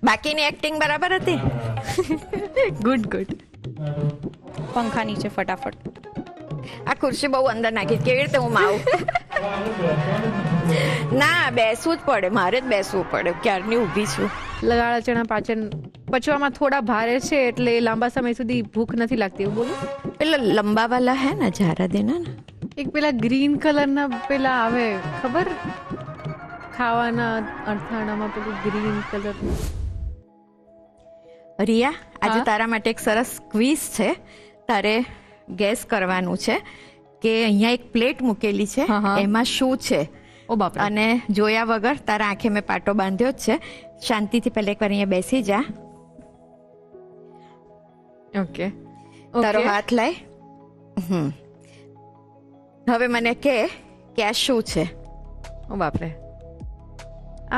બાકીની એક્ટિંગ બરાબર હતી. Good good. પંખા નીચે ફટાફટ. આ ખુરશી બહુ અંદર નાખી કેવી રીતે હું માવું? ના, બેસવું જ પડે, મારે જ બેસવું પડે, ક્યારની ઊભી છું. લગાડા ચણા પાચન પચવામાં થોડા ભારે છે એટલે લાંબા સમય સુધી ભૂખ નથી લાગતી એવું બોલું. પેલા લંબા વાલા હે ને જારા દેના ને, એક પેલા ગ્રીન કલરના પેલા આવે ખબર, ખાવાના અડથાણામાં પેલું ગ્રીન કલર. રિયા, આજે હા? તારા માટે એક સરસ ક્વિઝ છે. તારે ગેસ કરવાનું છે કે અહીંયા એક પ્લેટ મૂકેલી છે, હા, હા. એમાં શું છે. ઓ બાપરે. અને જોયા વગર તારા આંખે મેં પાટો બાંધ્યો જ છે. શાંતિથી પહેલા એકવાર અહીંયા બેસી જા. ઓકે. તારો હાથ લાય. હવે મને કે આ શું છે. ઓ બાપરે.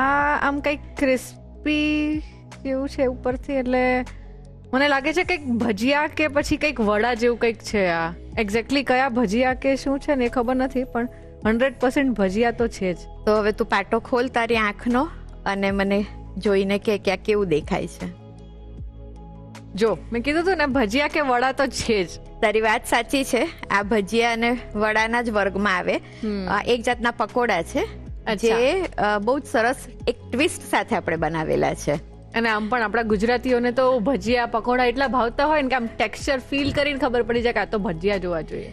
આ આમ કંઈક ક્રિસ્પી જેવું છે ઉપરથી, એટલે મને લાગે છે કંઈક ભજીયા કે પછી કંઈક વડા જેવું કંઈક છે. આ એક્ઝેક્ટલી કયા ભજીયા કે શું છે ને એ ખબર નથી, પણ 100% ભજીયા તો છે જ. તો હવે તું પાટો ખોલ તારી આંખનો અને મને જોઈને કે ક્યાં કેવું દેખાય છે. જો મેં કીધું હતું ને ભજીયા કે વડા તો છે જ. તારી વાત સાચી છે. આ ભજીયા અને વડાના જ વર્ગમાં આવે. આ એક જાતના પકોડા છે જે બહુ જ સરસ એક ટ્વિસ્ટ સાથે આપણે બનાવેલા છે. અને આમ પણ આપણા ગુજરાતીઓને તો ભજીયા પકોડા એટલા ભાવતા હોય ને કે આમ ટેક્સચર ફીલ કરીને ખબર પડી જાય કે આ તો ભજીયા જોવા જોઈએ.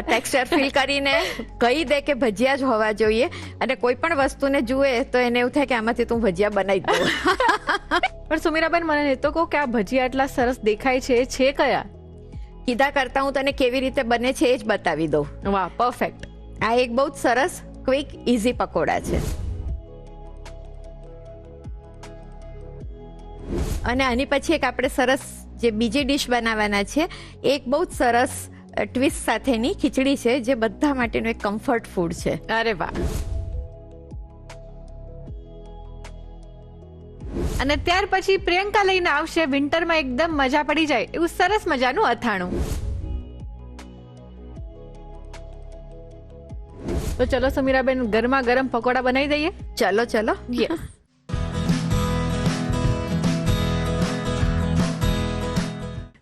ટેક્સચર ફીલ કરીને કહી દે કે ભજીયા જ હોવા જોઈએ, અને કોઈ પણ વસ્તુને જુએ તો એને એવું થાય કે આમાંથી તું ભજીયા બનાવી દઉં. પણ સુમીરાબેન, મને એ તો કહો કે આ ભજીયા એટલા સરસ દેખાય છે, એ છે કયા? કીધા કરતા હું તને કેવી રીતે બને છે એ જ બતાવી દઉં. વાહ, પરફેક્ટ. આ એક બહુ જ સરસ ક્વિક ઇઝી પકોડા છે. અને આની પછી એક આપણે સરસ જે બીજી ડીશ બનાવવાના છે, એક બહુ જ સરસ ટ્વિસ્ટ સાથેની ખીચડી છે જે બધા માટેનું એક કમ્ફર્ટ ફૂડ છે. અરે વાહ. અને ત્યાર પછી પ્રિયંકા લઈને આવશે વિન્ટરમાં એકદમ મજા પડી જાય એવું સરસ મજાનું અથાણું. તો ચલો સુમીરાબેન, ગરમા ગરમ પકોડા બનાવી દઈએ. ચલો ચલો. યસ.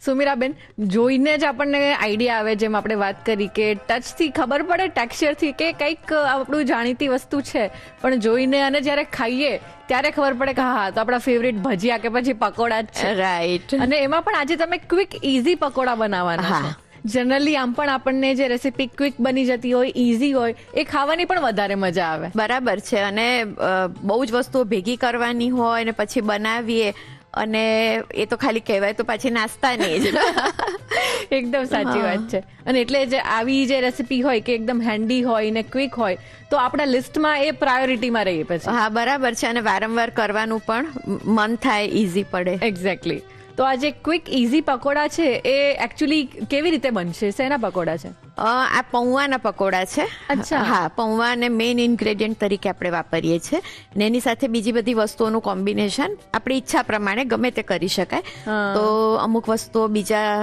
સુમીરાબેન, જોઈને જ આપણને આઈડિયા આવે, જેમ આપણે વાત કરી કે ટચથી ખબર પડે, ટેક્સચરથી કે કંઈક આપણું જાણીતી વસ્તુ છે, પણ જોઈને અને જ્યારે ખાઈએ ત્યારે ખબર પડે કે હા તો આપણા ફેવરિટ ભજીયા કે પછી પકોડા જ છે. રાઈટ. અને એમાં પણ આજે તમે ક્વિક ઇઝી પકોડા બનાવવાના છે. જનરલી આમ પણ આપણને જે રેસીપી ક્વિક બની જતી હોય, ઇઝી હોય, એ ખાવાની પણ વધારે મજા આવે. બરાબર છે. અને બહુ જ વસ્તુઓ ભેગી કરવાની હોય ને પછી બનાવીએ, અને એ તો ખાલી કહેવાય તો પછી નાસ્તાની જ. એકદમ સાચી વાત છે. અને એટલે જે આવી જે રેસીપી હોય કે એકદમ હેન્ડી હોય ને ક્વિક હોય તો આપણા લિસ્ટમાં એ પ્રાયોરિટીમાં રહીએ પછી. હા, બરાબર છે. અને વારંવાર કરવાનું પણ મન થાય, ઇઝી પડે. એક્ઝેક્ટલી. તો આ જે ક્વિક ઇઝી પકોડા છે એ એકચ્યુઅલી કેવી રીતે બનશે? શેના પકોડા છે? આ પૌવાના પકોડા છે. અચ્છા. હા, પૌવાને મેઇન ઇન્ગ્રેડિયન્ટ તરીકે આપણે વાપરીએ છીએ, ને એની સાથે બીજી બધી વસ્તુઓનું કોમ્બિનેશન આપણી ઈચ્છા પ્રમાણે ગમે તે કરી શકાય. તો અમુક વસ્તુઓ બીજા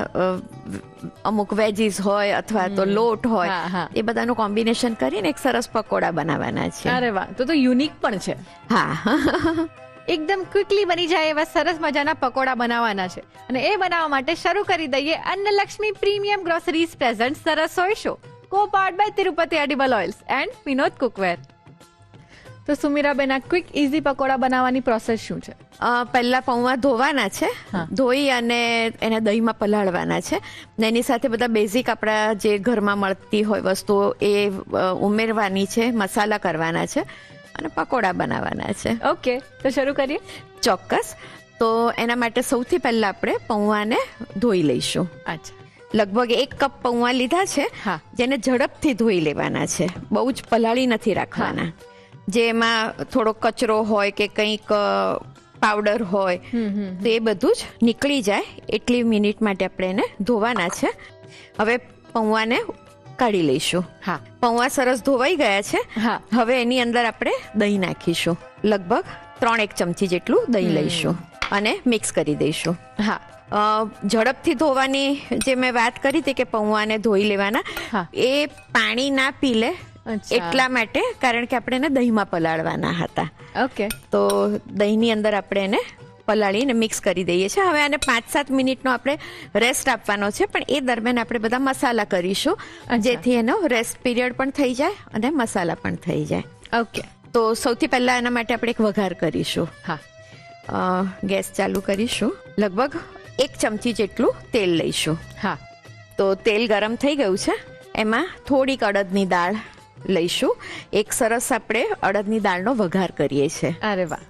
અમુક વેજીસ હોય અથવા તો લોટ હોય, એ બધાનું કોમ્બિનેશન કરીને એક સરસ પકોડા બનાવવાના છે. અરે વાહ, તો યુનિક પણ છે. હા. એકદમ ક્વિકલી બની જાય એવા સરસ મજાના પકોડા બનાવવાના છે. અને એ બનાવવા માટે શરૂ કરી દઈએ Annalakshmi premium groceries present Rasoi show, co-powered by Tirupati edible oils and Vinod cookware. તો સુમીરાબેન, આ ક્વિક ઇઝી પકોડા બનાવવાની પ્રોસેસ શું છે? પહેલા પૌવા ધોવાના છે. ધોઈ અને એને દહીંમાં પલાળવાના છે. ને એની સાથે બધા બેઝિક આપણા જે ઘરમાં મળતી હોય વસ્તુઓ એ ઉમેરવાની છે, મસાલા કરવાના છે અને પકોડા બનાવવાના છે. ઓકે, તો શરૂ કરીએ. ચોક્કસ. તો એના માટે સૌથી પહેલા આપણે પૌવાને ધોઈ લઈશું. અચ્છા. લગભગ 1 કપ પૌવા લીધા છે, જેને ઝડપથી ધોઈ લેવાના છે, બહુ જ પલાળી નથી રાખવાના. જે એમાં થોડો કચરો હોય કે કંઈક પાવડર હોય તો એ બધું જ નીકળી જાય એટલી મિનિટ માટે આપણે એને ધોવાના છે. હવે પૌવાને કાઢી લઈશું. હા, પૌવા સરસ ધોવાઈ ગયા છે. હવે એની અંદર આપણે દહીં નાખીશું. લગભગ 3 ચમચી જેટલું દહીં લઈશું અને મિક્સ કરી દઈશું. હા, ઝડપથી ધોવાની જે મેં વાત કરી હતી કે પૌવાને ધોઈ લેવાના, એ પાણી ના પી લે એટલા માટે, કારણ કે આપણે એને દહીંમાં પલાળવાના હતા. ઓકે. તો દહીંની અંદર આપણે એને પલાળીને મિક્સ કરી દઈએ છીએ. હવે આને 5-7 મિનિટનો આપણે રેસ્ટ આપવાનો છે, પણ એ દરમિયાન આપણે બધા મસાલા કરીશું, જેથી એનો રેસ્ટ પીરિયડ પણ થઈ જાય અને મસાલા પણ થઈ જાય. ઓકે. તો સૌથી પહેલા એના માટે આપણે એક વઘાર કરીશું. હા. ગેસ ચાલુ કરીશું. લગભગ 1 ચમચી જેટલું તેલ લઈશું. હા. તો તેલ ગરમ થઈ ગયું છે, એમાં થોડીક અડદની દાળ લઈશું. એક સરસ આપણે અડદની દાળનો વઘાર કરીએ છીએ. અરે વાહ.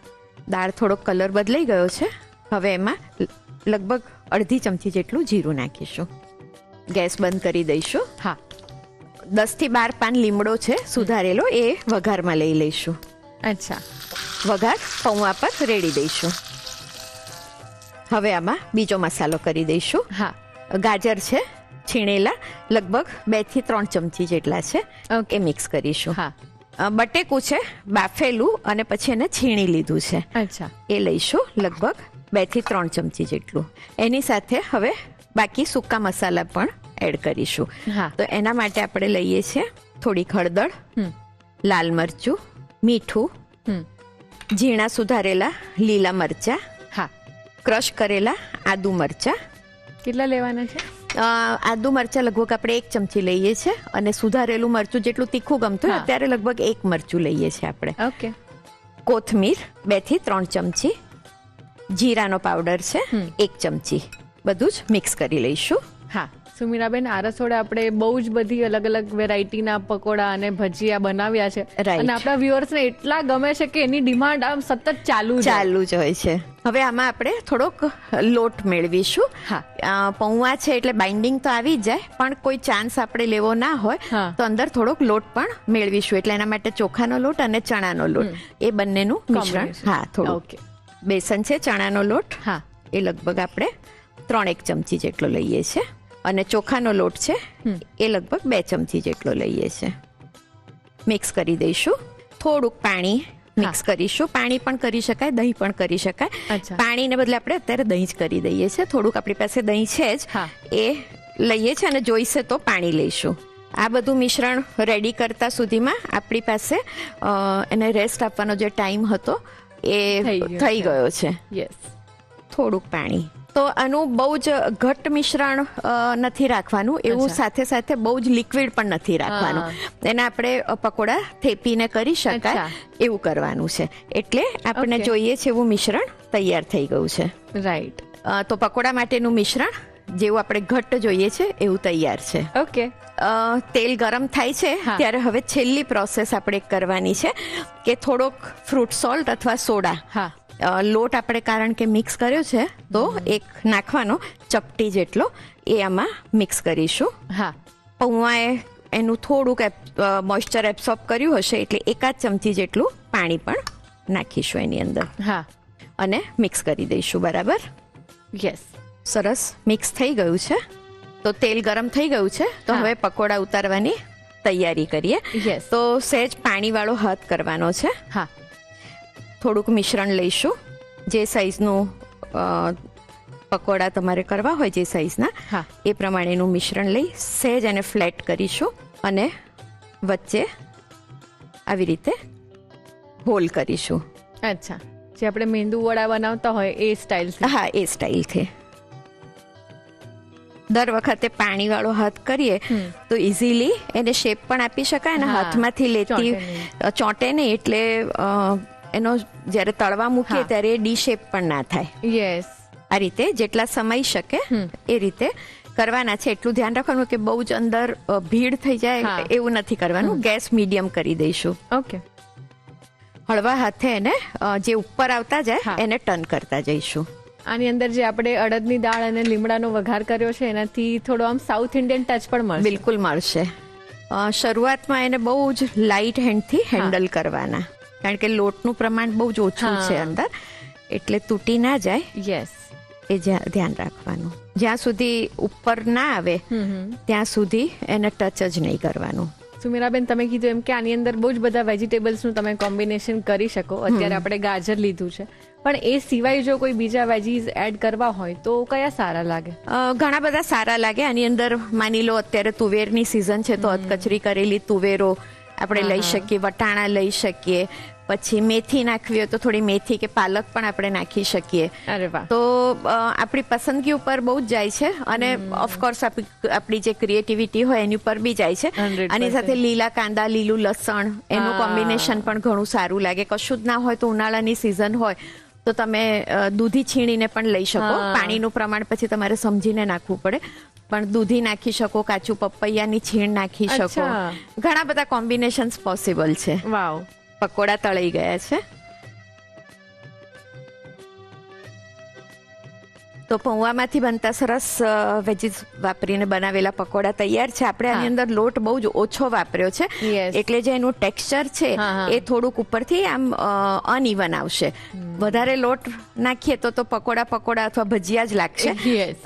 દાળ થોડો કલર બદલાઈ ગયો છે. હવે એમાં લગભગ અડધી ચમચી જેટલું જીરું નાખીશું. ગેસ બંધ કરી દઈશું. હા. 10 થી 12 પાન લીમડો છે સુધારેલો, એ વઘારમાં લઈ લઈશું. અચ્છા. વઘાર પૌવા પર રેડી દઈશું. હવે આમાં બીજો મસાલો કરી દઈશું. હા. ગાજર છે છીણેલા, લગભગ 2 થી 3 ચમચી જેટલા છે, ઓકે. એ મિક્સ કરીશું. હા. બટેકું છે બાફેલું અને પછી એને છીણી લીધું છે, અચ્છા. એ લઈશું લગભગ 2 થી 3 ચમચી જેટલું. એની સાથે હવે બાકી સૂકા મસાલા પણ એડ કરીશું. હા. તો એના માટે આપણે લઈએ છીએ થોડીક હળદર, લાલ મરચું, મીઠું, ઝીણા સુધારેલા લીલા મરચા, હા. ક્રશ કરેલા આદુ મરચા. કેટલા લેવાના છે? આદુ મરચા લગભગ આપણે 1 ચમચી લઈએ છીએ, અને સુધારેલું મરચું જેટલું તીખું ગમતું હોય અત્યારે લગભગ 1 મરચું લઈએ છીએ આપણે. ઓકે. કોથમીર 2 થી 3 ચમચી, જીરાનો પાવડર છે 1 ચમચી. બધું જ મિક્સ કરી લઈશું. હા. સુમીરાબેન, આ રસોડે આપણે બહુ જ બધી અલગ અલગ વેરાયટીના પકોડા અને ભજીયા બનાવ્યા છે, Right. અને આપણા વ્યુઅર્સને એટલા ગમે છે કે એની ડિમાન્ડ આમ સતત ચાલુ જ હોય છે. હવે આમાં આપણે થોડોક લોટ મેળવીશું. હા. પૌવા છે એટલે બાઇન્ડિંગ તો આવી જ જાય, પણ કોઈ ચાન્સ આપણે લેવો ના હોય હા. તો અંદર થોડોક લોટ પણ મેળવીશું. એટલે એના માટે ચોખાનો લોટ અને ચણાનો લોટ, એ બંનેનું મિશ્રણ. Combination. હા, થોડું. ઓકે. બેસન છે, ચણાનો લોટ, હા. એ લગભગ આપણે 3 ચમચી જેટલો લઈએ છીએ, અને ચોખાનો લોટ છે એ લગભગ 2 ચમચી જેટલો લઈએ છીએ. મિક્સ કરી દઈશું. થોડુંક પાણી મિક્સ કરીશું. પાણી પણ કરી શકાય, દહીં પણ કરી શકાય. અચ્છા. પાણીને બદલે આપણે અત્યારે દહીં જ કરી દઈએ છીએ. થોડુંક આપણી પાસે દહીં છે જ, હા. એ લઈએ છીએ, અને જોઈશે તો પાણી લઈશું. આ બધું મિશ્રણ રેડી કરતા સુધીમાં આપણી પાસે એને રેસ્ટ આપવાનો જે ટાઈમ હતો એ થઈ ગયો છે. યસ. થોડુંક પાણી. તો આનું બહુ જ ઘટ્ટ મિશ્રણ નથી રાખવાનું, એવું સાથે સાથે બહુ જ લિક્વિડ પણ નથી રાખવાનું. એને આપણે પકોડા થેપીને કરી શકાય એવું કરવાનું છે. એટલે આપણે જોઈએ છે એવું મિશ્રણ તૈયાર થઈ ગયું છે. રાઈટ. તો પકોડા માટેનું મિશ્રણ જેવું આપણે ઘટ્ટ જોઈએ છે એવું તૈયાર છે. ઓકે. તેલ ગરમ થાય છે ત્યારે હવે છેલ્લી પ્રોસેસ આપણે કરવાની છે કે થોડોક ફ્રૂટ સોલ્ટ અથવા સોડા. હા. લોટ આપણે કારણ કે મિક્સ કર્યો છે તો એક નાખવાનો ચપટી જેટલો, એ આમાં મિક્સ કરીશું. હા. પૌવાએ એનું થોડુંક મોઇસ્ચર એબ્સોર્બ કર્યું હશે, એટલે 1 ચમચી જેટલું પાણી પણ નાખીશું એની અંદર. હા. અને મિક્સ કરી દઈશું. બરાબર. યસ. સરસ મિક્સ થઈ ગયું છે. તો તેલ ગરમ થઈ ગયું છે, તો હવે પકોડા ઉતારવાની તૈયારી કરીએ. યસ. તો સહેજ પાણીવાળો હાથ કરવાનો છે. હા. થોડુંક મિશ્રણ લઈશું. જે સાઈઝનું પકોડા તમારે કરવા હોય, જે સાઈઝના, એ પ્રમાણેનું મિશ્રણ લઈ સહેજ એને ફ્લેટ કરીશું, અને વચ્ચે આવી રીતે હોલ કરીશું. અચ્છા. જે આપણે મેંદુ વડા બનાવતા હોય એ સ્ટાઇલ. હા, એ સ્ટાઇલથી. દર વખતે પાણીવાળો હાથ કરીએ તો ઇઝીલી એને શેપ પણ આપી શકાય, અને હાથમાંથી લેતી ચોંટે નહીં, એટલે એનો જ્યારે તળવા મૂકીએ ત્યારે ડી શેપ પણ ના થાય. યસ. આ રીતે જેટલા સમય શકે એ રીતે કરવાના છે. એટલું ધ્યાન રાખવાનું કે બહુ જ અંદર ભીડ થઈ જાય એવું નથી કરવાનું. ગેસ મીડિયમ કરી દઈશું. ઓકે. હળવા હાથે એને જે ઉપર આવતા જાય એને ટર્ન કરતા જઈશું. આની અંદર જે આપણે અડદની દાળ અને લીમડાનો વઘાર કર્યો છે, એનાથી થોડો આમ સાઉથ ઇન્ડિયન ટચ પણ મળશે. બિલકુલ મળશે. શરૂઆતમાં એને બહુ જ લાઇટ હેન્ડથી હેન્ડલ કરવાના, કારણ કે લોટનું પ્રમાણ બહુ જ ઓછું છે અંદર, એટલે તૂટી ના જાય. યસ. એ ધ્યાન રાખવાનું. જ્યાં સુધી ઉપર ના આવે ત્યાં સુધી એને ટચ જ નહીં કરવાનું. સુમીરાબેન, તમે કીધું એમ કે આની અંદર બહુ જ બધા વેજીટેબલ્સનું તમે કોમ્બિનેશન કરી શકો. અત્યારે આપણે ગાજર લીધું છે, પણ એ સિવાય જો કોઈ બીજા વેજીસ એડ કરવા હોય તો કયા સારા લાગે? ઘણા બધા સારા લાગે. આની અંદર માની લો અત્યારે તુવેરની સિઝન છે, તો અધકચરી કરેલી તુવેરો આપણે લઈ શકીએ, વટાણા લઈ શકીએ, પછી મેથી નાખવી હોય તો થોડી મેથી કે પાલક પણ આપણે નાખી શકીએ. અરે વાહ. તો આપણી પસંદગી ઉપર બહુ જ જાય છે અને ઓફકોર્સ આપણી જે ક્રિએટિવિટી હોય એની ઉપર બી જાય છે. 100%. આની સાથે લીલા કાંદા, લીલું લસણ એનું કોમ્બિનેશન પણ ઘણું સારું લાગે. કશું જ ના હોય તો ઉનાળાની સિઝન હોય તો તમે દૂધી છીણીને પણ લઈ શકો. પાણીનું પ્રમાણ પછી તમારે સમજીને નાખવું પડે, પણ દૂધી નાખી શકો, કાચું પપૈયાની છીણ નાખી શકો. ઘણા બધા કોમ્બિનેશન્સ પોસિબલ છે. વાવ. પકોડા તળાઈ ગયા છે. તો પૌવામાંથી બનતા સરસ વેજીસ વાપરીને બનાવેલા પકોડા તૈયાર છે. આપણે આની અંદર લોટ બહુ જ ઓછો વાપર્યો છે, એટલે જે એનું ટેક્સચર છે એ થોડુંક ઉપરથી આમ અનઇવન આવશે. વધારે લોટ નાખીએ તો પકોડા અથવા ભજીયા જ લાગશે.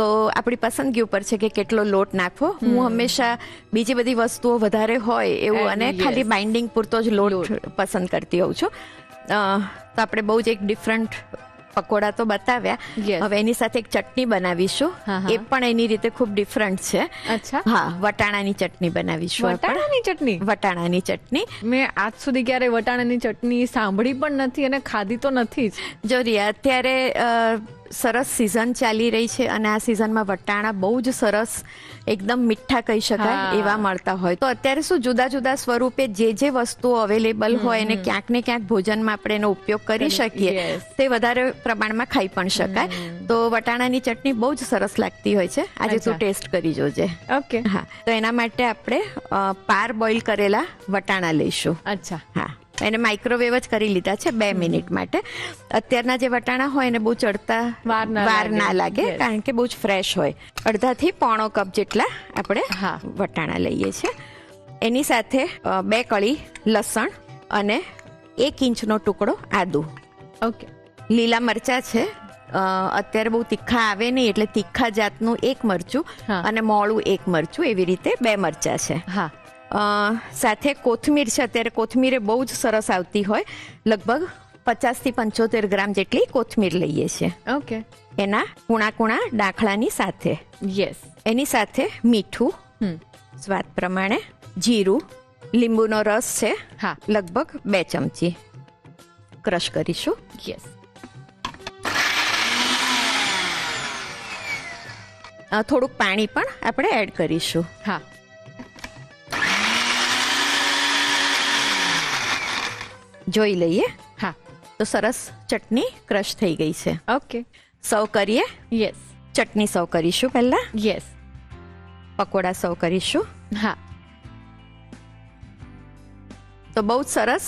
તો આપણી પસંદગી ઉપર છે કે કેટલો લોટ નાખવો. હું હંમેશા બીજી બધી વસ્તુઓ વધારે હોય એવું અને ખાલી બાઇન્ડિંગ પૂરતો જ લોટ પસંદ કરતી હોઉં છું. તો આપણે બહુ જ એક ડિફરન્ટ પકોડા તો બતાવ્યા. હવે એની સાથે એક ચટણી બનાવીશું. એ પણ એની રીતે ખૂબ ડિફરન્ટ છે. હા, વટાણાની ચટણી બનાવીશું. વટાણાની ચટણી મેં આજ સુધી ક્યારે વટાણાની ચટણી સાંભળી પણ નથી અને ખાધી તો નથી જ. જો રિયા, અત્યારે સરસ સિઝન ચાલી રહી છે અને આ સિઝનમાં વટાણા બહુ જ સરસ એકદમ મીઠા કહી શકાય એવા મળતા હોય. તો અત્યારે શું જુદા જુદા સ્વરૂપે જે વસ્તુઓ અવેલેબલ હોય એને ક્યાંક ને ક્યાંક ભોજનમાં આપણે એનો ઉપયોગ કરી શકીએ, તે વધારે પ્રમાણમાં ખાઈ પણ શકાય. તો વટાણાની ચટણી બહુ જ સરસ લાગતી હોય છે. આજે તું ટેસ્ટ કરી જોજે. ઓકે. હા, તો એના માટે આપણે પાર બોઇલ કરેલા વટાણા લઈશું. અચ્છા. હા, એને માઇક્રોવેવ જ કરી લીધા છે 2 મિનિટ માટે. અત્યારના જે વટાણા હોય એને બહુ ચડતા વાર ના લાગે, કારણ કે બહુ જ ફ્રેશ હોય. અડધાથી પોણો કપ જેટલા આપણે વટાણા લઈએ છીએ. એની સાથે 2 કળી લસણ અને 1 ઇંચનો ટુકડો આદુ. ઓકે. લીલા મરચા છે. અત્યારે બહુ તીખા આવે નહીં, એટલે તીખા જાતનું 1 મરચું અને મોળું 1 મરચું, એવી રીતે 2 મરચા છે. હા. સાથે કોથમીર છે. અત્યારે કોથમીર બહુ જ સરસ આવતી હોય. લગભગ 50 થી 75 ગ્રામ જેટલી કોથમીર લઈએ છીએ. ઓકે. એના કુણા ડાંખલાની સાથે. યસ. એની સાથે મીઠું સ્વાદ પ્રમાણે, જીરું, લીંબુનો રસ છે લગભગ 2 ચમચી ક્રશ કરીશું. યસ. થોડુંક પાણી પણ આપણે એડ કરીશું. હા. જોઈ લઈએ. હા, તો સરસ ચટણી ક્રશ થઈ ગઈ છે. ઓકે. સર્વ કરીએ. યસ. ચટણી સર્વ કરીશું પહેલા. યસ. પકોડા સર્વ કરીશું. હા. તો બહુ જ સરસ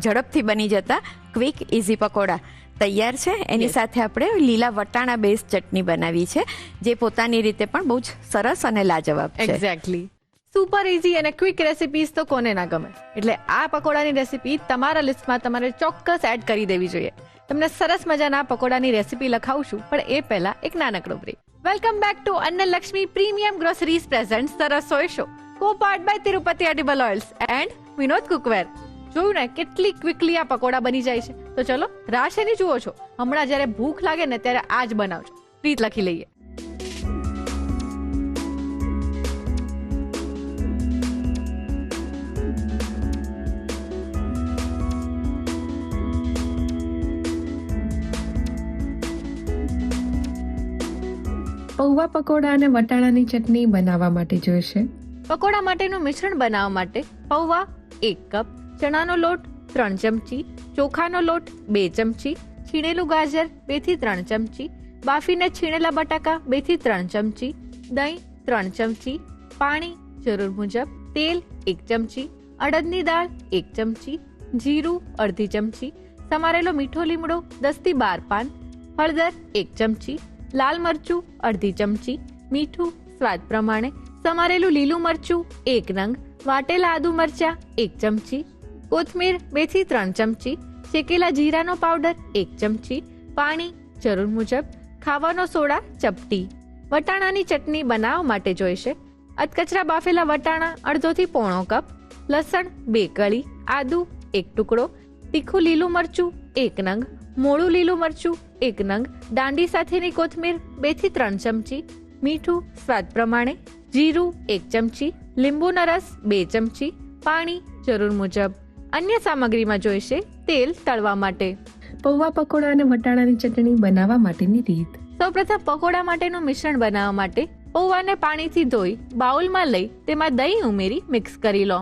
ઝડપથી બની જતા ક્વિક ઇઝી પકોડા તૈયાર છે. એની સાથે આપણે લીલા વટાણા બેઝ ચટણી બનાવી છે, જે પોતાની રીતે પણ બહુ જ સરસ અને લાજવાબ છે. એક્ઝેક્ટલી. સુપર ઇઝી અને ક્વિક રેસિપીઝ તો કોને ના ગમે. એટલે આ પકોડાની રેસિપી તમારા લિસ્ટમાં તમારે ચોક્કસ એડ કરી દેવી જોઈએ. તમને સરસ મજાના પકોડાની રેસિપી લખાવશું, પણ એ પહેલા એક નાનકડો break. Welcome back to Annalakshmi premium groceries presents the Rasoi show, co-powered by Tirupati edible oils and Vinod cookware. જોયું ને કેટલી ક્વિકલી આ પકોડા બની જાય છે. તો ચલો, રાહ શેની જુઓ છો? હમણાં જ્યારે ભૂખ લાગે ને ત્યારે આ જ બનાવજો. રીત લખી લઈએ. પૌવા પકોડા અને વટાણાની ચટણી બનાવવા માટે જોઈશે. પકોડા માટેનું મિશ્રણ બનાવવા માટે પૌવા 1 કપ, ચણાનો લોટ 3 ચમચી, ચોખાનો લોટ 2 ચમચી, છીણેલું ગાજર 2 થી 3 ચમચી, બાફીને છીણેલા બટાકા 2 થી 3 ચમચી, દહીં 3 ચમચી, પાણી જરૂર મુજબ, તેલ 1 ચમચી, અડદની દાળ 1 ચમચી, જીરું અડધી ચમચી, સમારેલો મીઠો લીમડો 10 થી 12 પાન, હળદર 1 ચમચી, લાલ મરચું અડધી ચમચી, મીઠું સ્વાદ પ્રમાણે, સમારેલું લીલું મરચું 1 નંગ, વાટેલા આદુ મરચા 1 ચમચી, કોથમીર 2 થી 3 ચમચી, શેકેલા જીરાનો પાવડર 1 ચમચી, પાણી જરૂર મુજબ, ખાવાનો સોડા ચપટી. વટાણાની ચટણી બનાવવા માટે જોઈશે અધકચરા બાફેલા વટાણા અડધો થી પોણો કપ, લસણ 2 કળી, આદુ 1 ટુકડો, તીખું લીલું મરચું 1 નંગ, મોળું લીલું મરચું 1 નંગ, દાંડી સાથેની કોથમીર 2 થી 3 ચમચી, મીઠું સ્વાદ પ્રમાણે, જીરું 1 ચમચી, લીંબુનો રસ 2 ચમચી, પાણી જરૂર મુજબ. અન્ય સામગ્રીમાં જોઈશે તેલ તળવા માટે. પૌવા પકોડા અને વટાણાની ચટણી બનાવવા માટેની રીત. સૌપ્રથમ પકોડા માટેનું મિશ્રણ બનાવવા માટે પૌવાને પાણીથી ધોઈ બાઉલમાં લઈ તેમાં દહીં ઉમેરી મિક્સ કરી લો.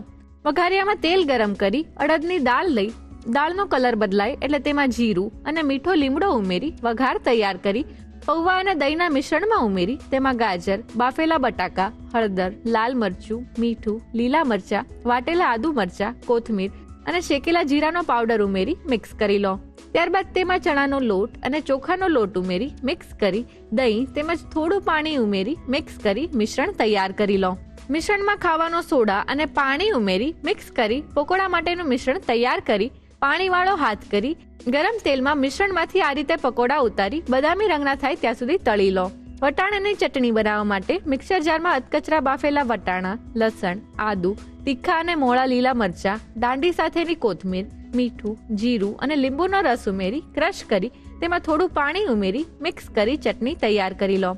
વઘારિયામાં તેલ ગરમ કરી અડદની દાળ લઈ દાળનો કલર બદલાય એટલે તેમાં જીરું અને મીઠો લીમડો ઉમેરી વઘાર તૈયાર કરી પૌવા અને દહીંના મિશ્રણમાં ઉમેરી તેમાં ગાજર, બાફેલા બટાકા, હળદર, લાલ મરચું, મીઠું, લીલા મરચા, વાટેલા આદુ મરચા, કોથમીર અને શેકેલા જીરાનો પાવડર ઉમેરી મિક્સ કરી લો. ત્યારબાદ તેમાં ચણાનો લોટ અને ચોખાનો લોટ ઉમેરી મિક્સ કરી દહીં તેમજ થોડું પાણી ઉમેરી મિક્સ કરી મિશ્રણ તૈયાર કરી લો. મિશ્રણમાં ખાવાનો સોડા અને પાણી ઉમેરી મિક્સ કરી પકોડા માટેનું મિશ્રણ તૈયાર કરી પાણીવાળો હાથ કરી ગરમ તેલમાં મિશ્રણમાંથી આ રીતે પકોડા ઉતારી બદામી રંગના થાય ત્યાં સુધી તળી લો. વટાણાની ચટણી બનાવવા માટે મિક્સર જારમાં અધકચરા બાફેલા વટાણા, લસણ, આદુ, તીખા અને મોળા લીલા મરચા, દાંડી સાથેની કોથમીર, મીઠું, જીરું અને લીંબુનો રસ ઉમેરી ક્રશ કરી તેમાં થોડું પાણી ઉમેરી મિક્સ કરી ચટણી તૈયાર કરી લો.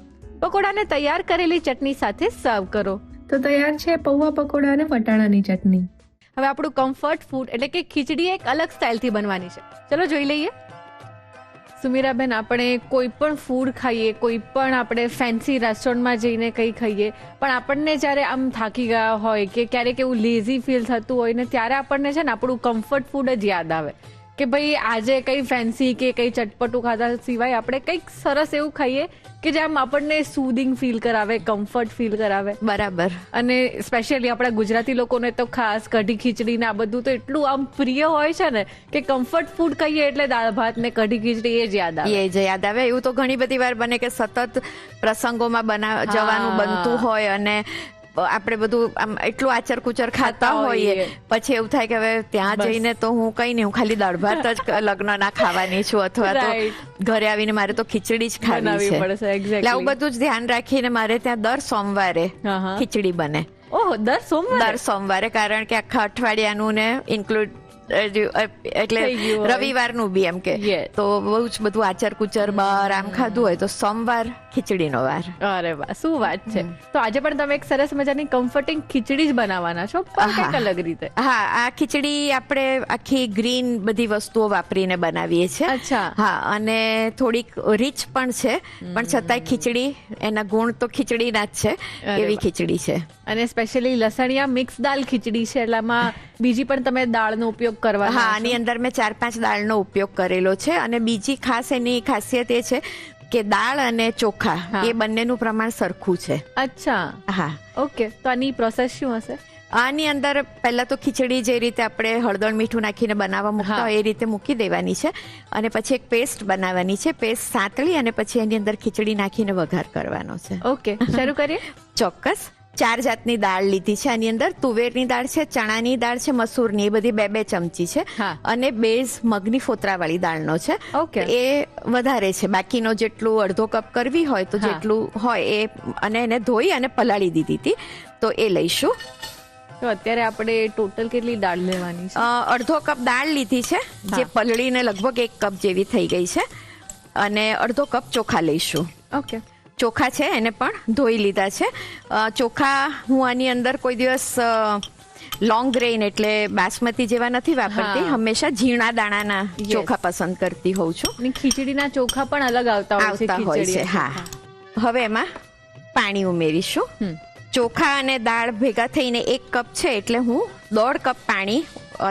પકોડાને તૈયાર કરેલી ચટણી સાથે સર્વ કરો. તો તૈયાર છે પૌવા પકોડા અને વટાણાની ચટણી. હવે આપણું કમ્ફર્ટ ફૂડ એટલે કે ખીચડી એક અલગ સ્ટાઇલથી બનવાની છે. ચલો જોઈ લઈએ. સુમીરાબેન, આપણે કોઈ પણ ફૂડ ખાઈએ, કોઈ પણ આપણે ફેન્સી રેસ્ટોરન્ટમાં જઈને કંઈ ખાઈએ, પણ આપણને જ્યારે આમ થાકી ગયા હોય કે ક્યારેક એવું લેઝી ફીલ થતું હોય ને ત્યારે આપણને છે ને આપણું કમ્ફર્ટ ફૂડ જ યાદ આવે કે ભાઈ આજે કંઈ ફેન્સી કે કંઈ ચટપટું ખાધા સિવાય આપણે કંઈક સરસ એવું ખાઈએ કે જે આમ આપણને સુધિંગ ફીલ કરાવે, કમ્ફર્ટ ફીલ કરાવે. બરાબર. અને સ્પેશિયલી આપણા ગુજરાતી લોકોને તો ખાસ કઢી ખીચડી ને આ બધું તો એટલું આમ પ્રિય હોય છે ને કે કમ્ફર્ટ ફૂડ કહીએ એટલે દાળ ભાત ને કઢી ખીચડી એ જ યાદ આવે. એ જ યાદ આવે. એવું તો ઘણી બધી વાર બને કે સતત પ્રસંગોમાં જવાનું બનતું હોય અને આપણે બધું આમ એટલું આચર કુચર ખાતા હોઈએ પછી એવું થાય કે હવે ત્યાં જઈને તો હું કઈ નહીં, હું ખાલી દાળ ભાત જ લગ્નના ખાવાની છું અથવા તો ઘરે આવીને મારે તો ખીચડી જ ખાવી છે. એટલે આવું બધું જ ધ્યાન રાખીને મારે ત્યાં દર સોમવારે ખીચડી બને. ઓહ, દર સોમવારે, કારણ કે આખા અઠવાડિયાનું ને ઇન્ક્લુડ એટલે રવિવારનું બી એમ કે તો બહુ જ બધું આચર કુચર બહાર આમ ખાધું હોય તો સોમવાર ખીચડીનો વાર. અરે વાહ, શું વાત છે. તો આજે પણ તમે એક સરસ મજાની કમ્ફર્ટિંગ ખીચડી જ બનાવવાના છો, પણ કંઈક અલગ રીતે. હા, આ ખીચડી આપણે આખી ગ્રીન બધી વસ્તુઓ વાપરીને બનાવીએ છીએ. અચ્છા. હા, અને થોડીક રીચ પણ છે પણ છતાંય ખીચડી એના ગુણ તો ખીચડીના જ છે એવી ખીચડી છે. અને સ્પેશિયલી લસણિયા મિક્સ દાળ ખીચડી છે એટલે આમાં બીજી પણ તમે દાળનો ઉપયોગ કરવા. હા, આની અંદર મેં 4-5 દાળનો ઉપયોગ કરેલો છે અને બીજી ખાસ એની ખાસિયત એ છે કે દાળ અને ચોખા એ બંનેનું પ્રમાણ સરખું છે. અચ્છા. હા, ઓકે. તો આની પ્રોસેસ શું હશે? આની અંદર પહેલા તો ખીચડી જે રીતે આપણે હળદર મીઠું નાખીને બનાવવા મૂકતા હોય એ રીતે મૂકી દેવાની છે અને પછી એક પેસ્ટ બનાવવાની છે. પેસ્ટ સાંતળી અને પછી એની અંદર ખીચડી નાખીને વઘાર કરવાનો છે. ઓકે, શરૂ કરીએ. ચોક્કસ. 4 જાતની દાળ લીધી છે. આની અંદર તુવેરની દાળ છે, ચણાની દાળ છે, મસૂરની, એ બધી 2-2 ચમચી છે અને બેઝ મગની ફોતરાવાળી દાળનો છે. એ વધારે છે. બાકીનો જેટલું અડધો કપ કરવી હોય તો જેટલું હોય એ, અને એને ધોઈ અને પલાળી દીધી હતી તો એ લઈશું. તો અત્યારે આપણે ટોટલ કેટલી દાળ લેવાની છે? અડધો કપ દાળ લીધી છે જે પલળીને લગભગ 1 કપ જેવી થઈ ગઈ છે અને અડધો કપ ચોખા લઈશું. ઓકે. ચોખા છે એને પણ ધોઈ લીધા છે. ચોખા હું આની અંદર કોઈ દિવસ લોંગ ગ્રેઇન એટલે બાસમતી જેવા નથી વાપરતી, હંમેશા ઝીણા દાણાના ચોખા પસંદ કરતી હોઉં છું. ખીચડીના ચોખા પણ અલગ આવતા હોય છે. હા. હવે એમાં પાણી ઉમેરીશું. ચોખા અને દાળ ભેગા થઈને 1 કપ છે એટલે હું 1.5 કપ પાણી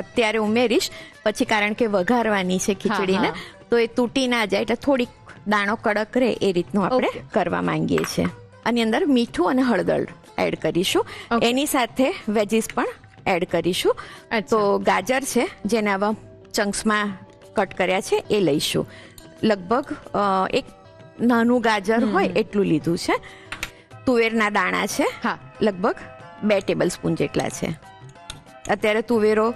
અત્યારે ઉમેરીશ. પછી કારણ કે વઘારવાની છે ખીચડીને તો એ તૂટી ના જાય એટલે થોડીક દાણો કડક રહે એ રીતનું આપણે કરવા માંગીએ છીએ. આની અંદર મીઠું અને હળદર એડ કરીશું. એની સાથે વેજીસ પણ એડ કરીશું. તો ગાજર છે જેને આવા ચંક્સમાં કટ કર્યા છે એ લઈશું. લગભગ એક નાનું ગાજર હોય એટલું લીધું છે. તુવેરના દાણા છે લગભગ 2 ટેબલ સ્પૂન જેટલા છે. અત્યારે તુવેરો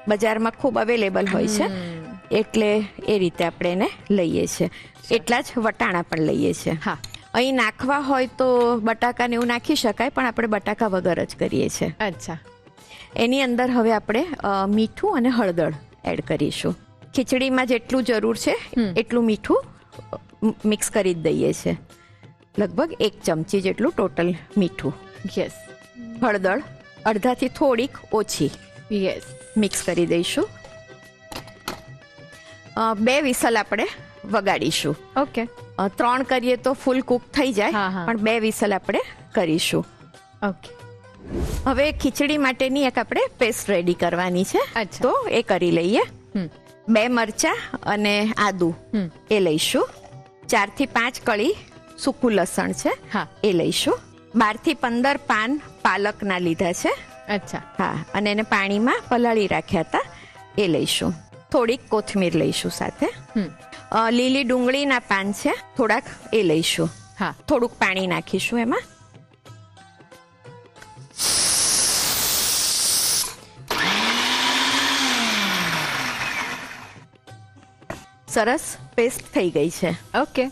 બજારમાં ખૂબ અવેલેબલ હોય છે એટલે એ રીતે આપણે એને લઈએ છીએ. એટલા જ વટાણા પણ લઈએ છીએ. હા, અહીં નાખવા હોય તો બટાકાને એવું નાખી શકાય પણ આપણે બટાકા વગર જ કરીએ છીએ. અચ્છા. એની અંદર હવે આપણે મીઠું અને હળદર એડ કરીશું. ખીચડીમાં જેટલું જરૂર છે એટલું મીઠું મિક્સ કરી જ દઈએ છીએ. લગભગ 1 ચમચી જેટલું ટોટલ મીઠું. યસ. હળદર અડધાથી થોડીક ઓછી યસ. મિક્સ કરી દઈશું. 2 વિસલ આપણે વગાડીશું. ઓકે. 3 કરીએ તો ફૂલ કુક થઈ જાય, હા, હા. પણ 2 વિસલ આપણે કરીશું. ઓકે. હવે ખીચડી માટેની એક આપણે પેસ્ટ રેડી કરવાની છે, અચ્છા. તો એ કરી લઈએ. હમ. 2 મરચા અને આદુ હમ. એ લઈશું. 4 થી 5 કળી સૂકું લસણ છે, હા. એ લઈશું. 12 થી 15 પાન પાલકના લીધા છે, અચ્છા. હા, અને એને પાણીમાં પલાળી રાખ્યા હતા, એ લઈશું. થોડીક કોથમીર લઈશું સાથે. હમ. લીલી ડુંગળીના પાન છે થોડાક, એ લઈશું. હા. થોડુંક પાણી નાખીશું એમાં. સરસ પેસ્ટ થઈ ગઈ છે. ઓકે.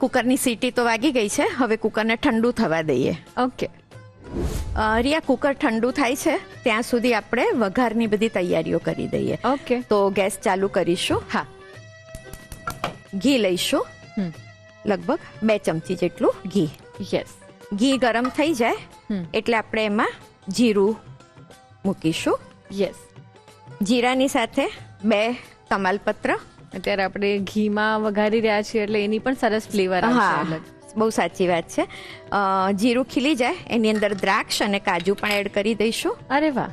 કુકરની સીટી તો વાગી ગઈ છે. હવે કુકરને ઠંડુ થવા દઈએ. ઓકે. રિયા, કુકર ઠંડુ થાય છે ત્યાં સુધી આપણે વઘારની બધી તૈયારીઓ કરી દઈએ. ઓકે. તો ગેસ ચાલુ કરીશું. હા. ઘી લઈશું, હમ. લગભગ 2 ચમચી જેટલું ઘી. યસ. ઘી ગરમ થઈ જાય હમ. એટલે આપણે એમાં જીરું મૂકીશું. યસ. જીરાની સાથે 2 તમાલપત્ર. અત્યારે આપણે ઘીમાં વઘારી રહ્યા છીએ એટલે એની પણ સરસ ફ્લેવર આવશે હા, અલગ. બહુ સાચી વાત છે. જીરું ખીલી જાય એની અંદર દ્રાક્ષ અને કાજુ પણ એડ કરી દઈશું. અરે વાહ.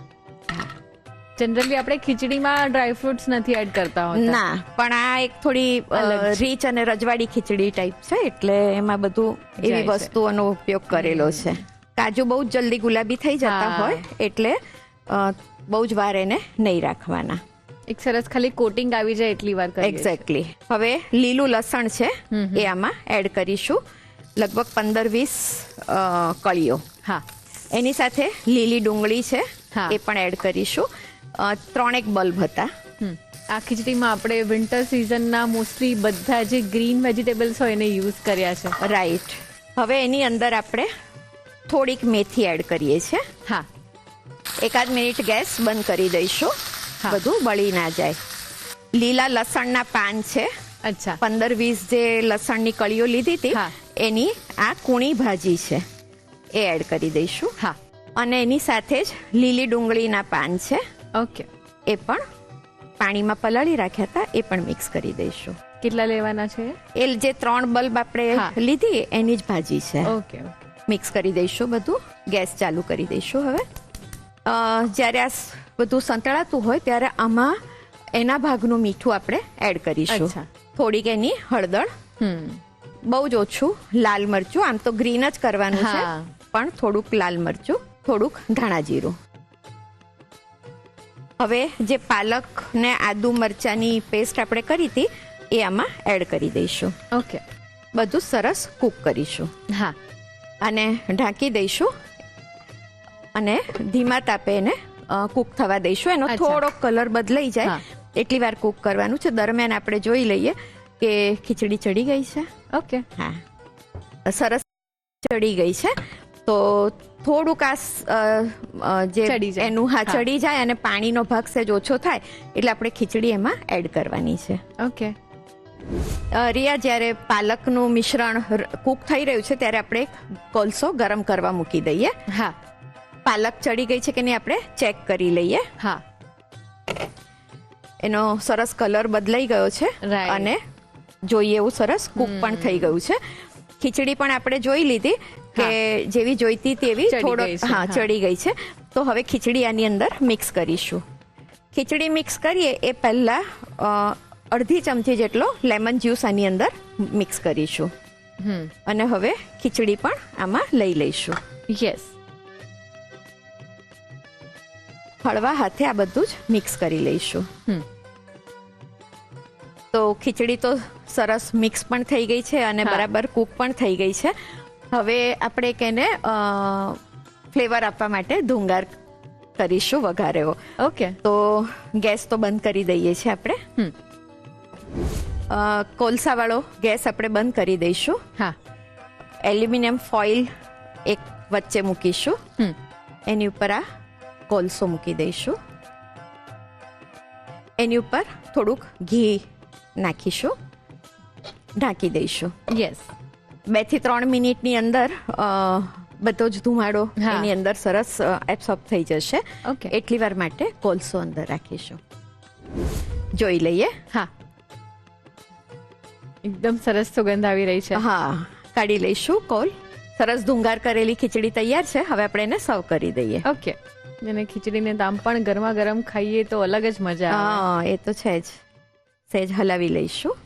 જનરલી આપણે ખીચડીમાં ડ્રાય ફ્રૂટ્સ નથી એડ કરતા હોતા. ના, પણ આ એક થોડી અલગ છે. રીચ અને રજવાડી ખીચડી ટાઈપ છે, એટલે એમાં બધું એવી જાય છે. વસ્તુઓનો ઉપયોગ કરેલો છે. કાજુ બહુ જ જલ્દી ગુલાબી થઈ જતા હા. હોય એટલે બહુ જ વાર એને નહીં રાખવાના. એક સરસ ખાલી કોટિંગ આવી જાય એટલી વાર કરીએ છીએ. એક્ઝેક્ટલી. હવે લીલું લસણ છે હમ. એ આમાં એડ કરીશું, લગભગ 15-20 કળીઓ. હા. એની સાથે લીલી ડુંગળી છે, હા. એ પણ એડ કરીશું. 3 બલ્બ હતા. હમ. આ ખીચડીમાં આપણે વિન્ટર સિઝનના મોસ્ટલી બધા જે ગ્રીન વેજીટેબલ્સ હોય એને યુઝ કર્યા છે. રાઈટ. હવે એની અંદર આપણે થોડીક મેથી એડ કરીએ છીએ. હા. 1 મિનિટ ગેસ બંધ કરી દઈશું, હા. બધું બળી ના જાય. લીલા લસણના પાન છે, અચ્છા. 15-20 જે લસણની કળીઓ લીધી હતી, હા. એની આ કૂણી ભાજી છે, એ એડ કરી દઈશું. હા. અને એની સાથે જ લીલી ડુંગળીના પાન છે, ઓકે. એ પણ પાણીમાં પલાળી રાખ્યા હતા, એ પણ મિક્સ કરી દઈશું. કેટલા લેવાના છે? એ જે 3 બલ્બ આપણે હા. લીધી એની જ ભાજી છે. ઓકે. મિક્સ કરી દઈશું બધું. ગેસ ચાલુ કરી દઈશું. હવે જ્યારે આ બધું સંતળાતું હોય ત્યારે આમાં એના ભાગનું મીઠું આપણે એડ કરીશું. અચ્છા. થોડીક એની હળદર, હમ. બહુ જ ઓછું લાલ મરચું, આમ તો ગ્રીન જ કરવાનું છે, હા. પણ થોડુંક લાલ મરચું, થોડુંક ધાણા જીરું. હવે જે પાલક ને આદુ મરચાની પેસ્ટ આપણે કરી હતી એ આમાં એડ કરી દઈશું. ઓકે. બધું સરસ કૂક કરીશું હા. અને ઢાંકી દઈશું અને ધીમા તાપે એને કૂક થવા દઈશું. એનો અચ્છા. થોડો કલર બદલાઈ જાય હા. એટલી વાર કૂક કરવાનું છે. દરમિયાન આપણે જોઈ લઈએ કે ખીચડી ચડી ગઈ છે. ઓકે. હા, સરસ ચડી ગઈ છે. તો થોડુંક જે ચડી જાય. એનું હા હા. ચડી જાય અને પાણીનો ભાગ સહેજ ઓછો થાય એટલે આપણે ખીચડી એમાં એડ કરવાની છે. ઓકે. રિયા, જ્યારે પાલકનું મિશ્રણ કૂક થઈ રહ્યું છે ત્યારે આપણે એક કોલસો ગરમ કરવા મૂકી દઈએ. હા. પાલક ચડી ગઈ છે કે નહીં આપણે ચેક કરી લઈએ. હા. એનો સરસ કલર બદલાઈ ગયો છે Right. અને જોઈએ એવું સરસ કૂક પણ થઈ ગયું છે. ખીચડી પણ આપણે જોઈ લીધી કે જેવી જોઈતી તેવી ચડી થોડો ગઈ છે, હા હા. ચડી ગઈ છે. તો હવે ખીચડી આની અંદર મિક્સ કરીશું. ખીચડી મિક્સ કરીએ એ પહેલા અડધી ચમચી જેટલો લેમન જ્યુસ આની અંદર મિક્સ કરીશું. હમ. અને હવે ખીચડી પણ આમાં લઈ લઈશું. યસ. હળવા હાથે આ બધું જ મિક્સ કરી લઈશું. હમ. તો ખીચડી તો સરસ મિક્સ પણ થઈ ગઈ છે અને હા. બરાબર કૂક પણ થઈ ગઈ છે. હવે આપણે એને ફ્લેવર આપવા માટે ધુંગાર કરીશું વઘારેવો. ઓકે. તો ગેસ તો બંધ કરી દઈએ છીએ આપણે. હમ. કોલસાવાળો ગેસ આપણે બંધ કરી દઈશું. હા. એલ્યુમિનિયમ ફોઇલ એક વચ્ચે મૂકીશું. હમ. એની ઉપર આ કોલસો મૂકી દઈશું. એની ઉપર થોડુંક ઘી નાખીશું, ઢાંકી દઈશું. યસ. 2 થી 3 મિનિટની અંદર બધો જ ધુમાડો હા. એની અંદર સરસ એબ્સોર્બ થઈ જશે. ઓકે. એટલી વાર માટે કોલસો અંદર રાખીશું. જોઈ લઈએ. હા, એકદમ સરસ સુગંધ આવી રહી છે. હા, કાઢી લઈશું કોલ. સરસ ધુંગાર કરેલી ખીચડી તૈયાર છે. હવે આપણે એને સર્વ કરી દઈએ. ઓકે. અને ખીચડીને દામ પણ ગરમા ગરમ ખાઈએ તો અલગ જ મજા આવે. હા, એ તો છે જ. સહેજ હલાવી લઈશું.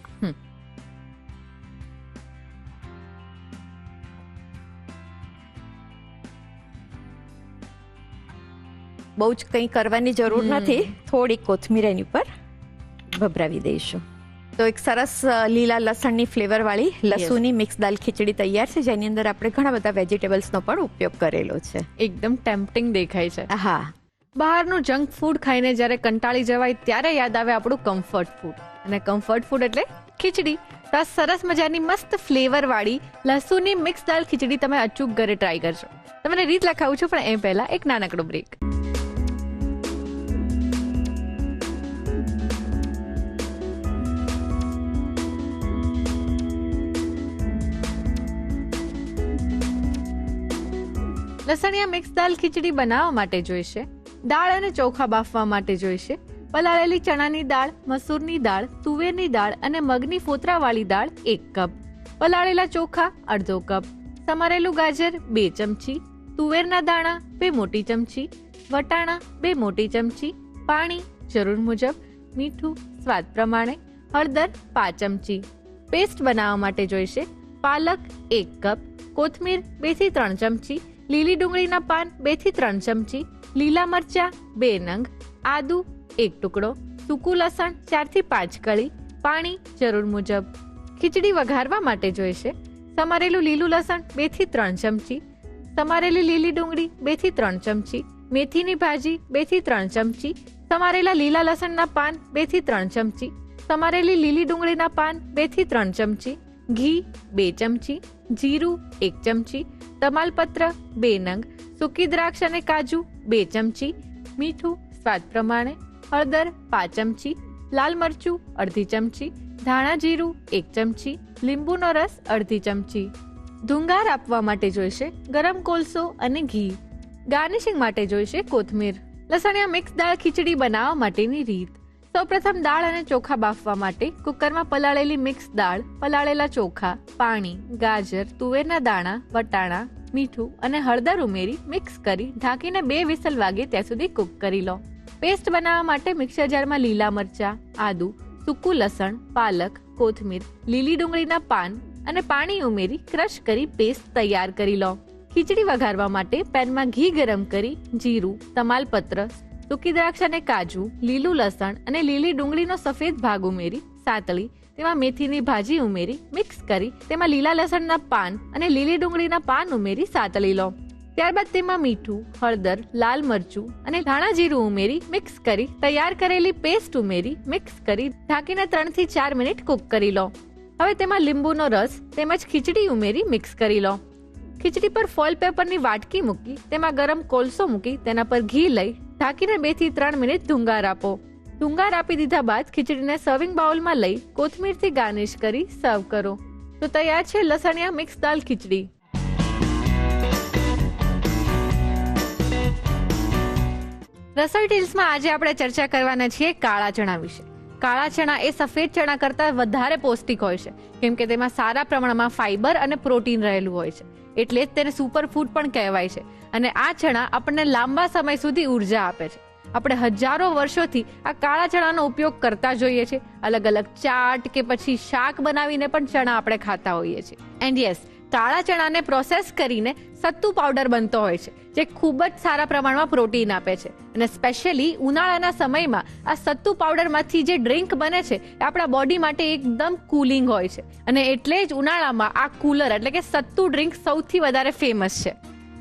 બહુ જ કંઈ કરવાની જરૂર નથી. થોડી કોથમીર એની ઉપર ભભરાવી દઈશું. તો એક સરસ લીલા લસણની ફ્લેવર વાળી લસુની મિક્સ દાલ ખીચડી તૈયાર છે, જેની અંદર આપણે ઘણા બધા વેજીટેબલ્સનો પણ ઉપયોગ કરેલો છે. એકદમ ટેમ્પટિંગ દેખાય છે. હા, બહારનું જંક ફૂડ ખાઈને જ્યારે કંટાળી જવાય ત્યારે યાદ આવે આપણું કમ્ફર્ટ ફૂડ, અને કમ્ફર્ટ ફૂડ એટલે ખીચડી. તો આ સરસ મજાની મસ્ત ફ્લેવર વાળી લસુની મિક્સ દાલ ખીચડી તમે અચૂક ઘરે ટ્રાય કરજો. તમને રીત લખાવું છું, પણ એ પહેલા એક નાનકડો બ્રેક. લસણિયા મિક્સ દાલ ખીચડી બનાવવા માટે જોઈશે દાળ અને ચોખા બાફવા માટે જોઈશે પલાળેલી ચણાની દાળ, મસૂરની દાળ, તુવેરની દાળ અને મગની ફોતરાવાળી દાળ 1 કપ, પલાળેલા ચોખા અડધો કપ, સમારેલું ગાજર 2 ચમચી, તુવેરના દાણા 2 મોટી ચમચી, વટાણા 2 મોટી ચમચી, પાણી જરૂર મુજબ, મીઠું સ્વાદ પ્રમાણે, હળદર 5 ચમચી. પેસ્ટ બનાવવા માટે જોઈશે પાલક 1 કપ, કોથમીર 2 થી 3 ચમચી, લીલી ડુંગળીના પાન 2 થી 3 ચમચી, લીલા મરચા 2 નંગ, આદુ 1 ટુકડો, સૂકું લસણ 4 થી 5 કળી, પાણી જરૂર મુજબ. ખીચડી વઘારવા માટે જોઈશે સમારેલું લીલું લસણ 2 થી 3 ચમચી, સમારેલી લીલી ડુંગળી 2 થી 3 ચમચી, મેથીની ભાજી 2 થી 3 ચમચી, સમારેલા લીલા લસણના પાન 2 થી 3 ચમચી, સમારેલી લીલી ડુંગળીના પાન 2 થી 3 ચમચી, ઘી 2 ચમચી, જીરું 1 ચમચી, તમાલપત્ર 2 નંગ, સૂકી દ્રાક્ષ અને કાજુ 2 ચમચી, મીઠું સ્વાદ પ્રમાણે, હળદર 5 ચમચી, લાલ મરચું અડધી ચમચી, ધાણા જીરું 1 ચમચી, લીંબુનો રસ અડધી ચમચી. ધુંગાર આપવા માટે જોઈશે ગરમ કોલસો અને ઘી. ગાર્નિશિંગ માટે જોઈશે કોથમીર. લસણિયા મિક્સ દાળ ખીચડી બનાવવા માટેની રીત. સૌપ્રથમ દાળ અને ચોખા બાફવા માટે કુકરમાં પલાળેલી મિક્સ દાળ, પલાળેલા ચોખા, પાણી, ગાજર, તુવેરના દાણા, વટાણા, મીઠું અને હળદર ઉમેરી મિક્સ કરી ઢાંકીને 2 વિસલ વાગે ત્યાં સુધી કુક કરી લો. પેસ્ટ બનાવવા માટે મિક્સર જારમાં લીલા મરચા, આદુ, સૂકું લસણ, પાલક, કોથમીર, લીલી ડુંગળીના પાન અને પાણી ઉમેરી ક્રશ કરી પેસ્ટ તૈયાર કરી લો. ખીચડી વઘારવા માટે પેનમાં ઘી ગરમ કરી જીરું, તમાલપત્ર, સૂકી દ્રાક્ષ અને કાજુ, લીલું લસણ અને લીલી ડુંગળીનો સફેદ ભાગ ઉમેરી સાતળી તેમાં મેથીની ભાજી ઉમેરી મિક્સ કરી તેમાં લીલા લસણના પાન અને લીલી ડુંગળીના પાન ઉમેરી સાતળી લો. ત્યારબાદ તેમાં મીઠું, હળદર, લાલ મરચું અને ધાણા જીરું ઉમેરી મિક્સ કરી તૈયાર કરેલી પેસ્ટ ઉમેરી મિક્સ કરી ઢાંકીને 3 થી 4 મિનિટ કુક કરી લો. હવે તેમાં લીંબુનો રસ તેમજ ખીચડી ઉમેરી મિક્સ કરી લો. ખીચડી પર ફોઇલ પેપરની વાટકી મૂકી તેમાં ગરમ કોલસો મૂકી તેના પર ઘી લઈ ઢાંકીને 2 થી 3 મિનિટ ધુંગાર આપો. ધુંગાર આપી દીધા બાદ ખીચડીને સર્વિંગ બાઉલમાં લઈ કોથમીરથી ગાર્નિશ કરી સર્વ કરો. તો તૈયાર છે લસણિયા મિક્સ દાલ ખીચડી. રસોઈ ટીલ્સમાં આજે આપણે ચર્ચા કરવાના છીએ કાળા ચણા વિશે. કાળા ચણા એ સફેદ ચણા કરતાં વધારે પૌષ્ટિક હોય છે, કેમ કે તેમાં સારા પ્રમાણમાં ફાઈબર અને પ્રોટીન રહેલું હોય છે, એટલે જ તેને સુપર ફૂડ પણ કહેવાય છે. અને આ ચણા આપણને લાંબા સમય સુધી ઉર્જા આપે છે. આપણે હજારો વર્ષોથી આ કાળા ચણાનો ઉપયોગ કરતા જોઈએ છીએ. અલગ અલગ ચાટ કે પછી શાક બનાવીને પણ ચણા આપણે ખાતા હોઈએ છીએ. એન્ડ યસ, કાળા ચણાને પ્રોસેસ કરીને સત્તુ પાવડર બનતો હોય છે, જે ખૂબ જ સારા પ્રમાણમાં પ્રોટીન આપે છે. અને સ્પેશિયલી ઉનાળાના સમયમાં આ સત્તુ પાવડરમાંથી જે ડ્રિંક બને છે એ આપણા બોડી માટે એકદમ કુલિંગ હોય છે. અને એટલે જ ઉનાળામાં આ કુલર એટલે કે સત્તુ ડ્રિંક સૌથી વધારે ફેમસ છે.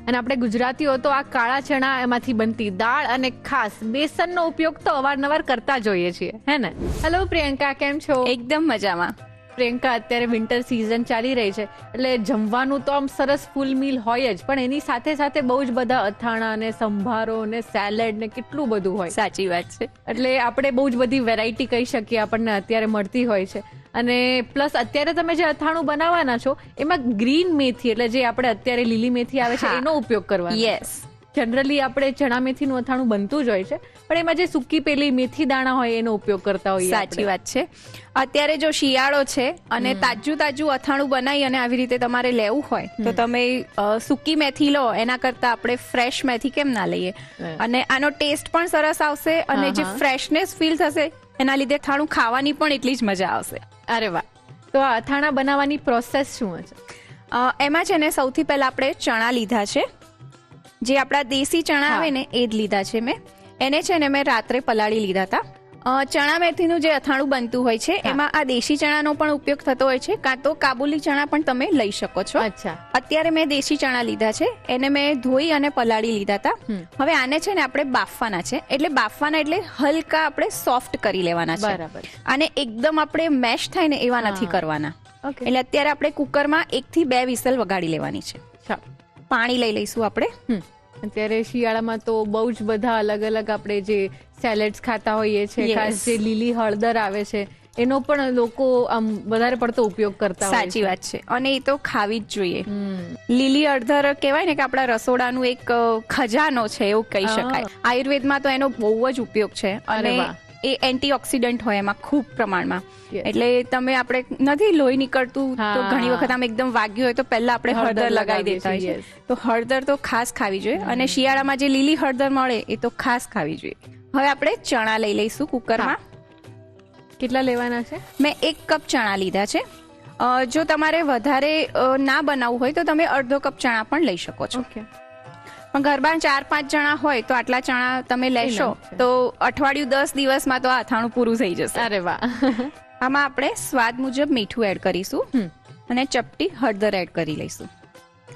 અને આપણે ગુજરાતીઓ તો આ કાળા ચણા એમાંથી બનતી દાળ અને ખાસ બેસનનો ઉપયોગ તો અવારનવાર કરતા જોઈએ છીએ, હે ને? હેલો પ્રિયંકા, કેમ છો? એકદમ મજામાં. પ્રિયંકા, અત્યારે વિન્ટર સિઝન ચાલી રહી છે એટલે જમવાનું તો આમ સરસ ફૂલ મીલ હોય જ, પણ એની સાથે સાથે બહુ જ બધા અથાણા ને સંભારો ને સેલેડ ને કેટલું બધું હોય. સાચી વાત છે. એટલે આપણે બહુ જ બધી વેરાયટી કહી શકીએ આપણને અત્યારે મળતી હોય છે. અને પ્લસ અત્યારે તમે જે અથાણું બનાવવાના છો એમાં ગ્રીન મેથી એટલે જે આપણે અત્યારે લીલી મેથી આવે છે એનો ઉપયોગ કરવાનો. યસ. જનરલી આપણે ચણા મેથીનું અથાણું બનતું જ હોય છે, પણ એમાં જે સૂકી પેલી મેથી દાણા હોય એનો ઉપયોગ કરતા હોઈએ. સાચી વાત છે. અત્યારે જો શિયાળો છે અને તાજું અથાણું બનાવી અને આવી રીતે તમારે લેવું હોય તો તમે સૂકી મેથી લો, એના કરતા આપણે ફ્રેશ મેથી કેમ ના લઈએ? અને આનો ટેસ્ટ પણ સરસ આવશે અને જે ફ્રેશનેસ ફીલ થશે એના લીધે અથાણું ખાવાની પણ એટલી જ મજા આવશે. અરે વાહ. તો આ અથાણા બનાવવાની પ્રોસેસ શું છે? એમાં છે ને સૌથી પહેલા આપણે ચણા લીધા છે, જે આપણા દેશી ચણા આવે ને એ જ લીધા છે મેં. એને છે ને મેં રાત્રે પલાળી લીધા હતા. ચણા મેથીનું જે અથાણું બનતું હોય છે એમાં આ દેશી ચણાનો પણ ઉપયોગ થતો હોય છે, કાં તો કાબુલી ચણા પણ તમે લઈ શકો છો. અચ્છા. અત્યારે મેં દેશી ચણા લીધા છે, એને મેં ધોઈ અને પલાળી લીધા હતા. હવે આને છે ને આપણે બાફવાના છે. એટલે બાફવાના એટલે હલકા આપણે સોફ્ટ કરી લેવાના છે. બરાબર. અને એકદમ આપણે મેશ થાય ને એવા નથી કરવાના. એટલે અત્યારે આપણે કુકરમાં 1 થી 2 વિસલ વગાડી લેવાની છે. પાણી લઈ લઈશું આપણે. અત્યારે શિયાળામાં તો બહુ જ બધા અલગ અલગ આપણે જે સેલેડ્સ ખાતા હોઈએ છીએ, ખાસ જે લીલી હળદર આવે છે એનો પણ લોકો આમ વધારે પડતો ઉપયોગ કરતા હોય છે. સાચી વાત છે. અને એ તો ખાવી જ જોઈએ. લીલી હળદર કહેવાય ને કે આપણા રસોડાનું એક ખજાનો છે એવું કહી શકાય. આયુર્વેદમાં તો એનો બહુ જ ઉપયોગ છે અને એ એન્ટીઓક્સિડન્ટ હોય એમાં ખૂબ પ્રમાણમાં. એટલે તમે આપણે નથી લોહી નીકળતું તો ઘણી વખત આમ એકદમ વાગ્યું હોય તો પહેલા આપણે હળદર લગાવી દેતા હોય છે. તો હળદર તો ખાસ ખાવી જોઈએ અને શિયાળામાં જે લીલી હળદર મળે એ તો ખાસ ખાવી જોઈએ. હવે આપણે ચણા લઈ લઈશું કુકરમાં. કેટલા લેવાના છે? મેં 1 કપ ચણા લીધા છે. જો તમારે વધારે ના બનાવવું હોય તો તમે અડધો કપ ચણા પણ લઈ શકો છો. પણ ઘરમાં 4-5 જણા હોય તો આટલા ચણા તમે લેશો તો અઠવાડિયું 10 દિવસમાં તો આ અથાણું પૂરું થઈ જશે. અરે વાહ. આમાં આપણે સ્વાદ મુજબ મીઠું એડ કરીશું અને ચપટી હળદર એડ કરી લઈશું.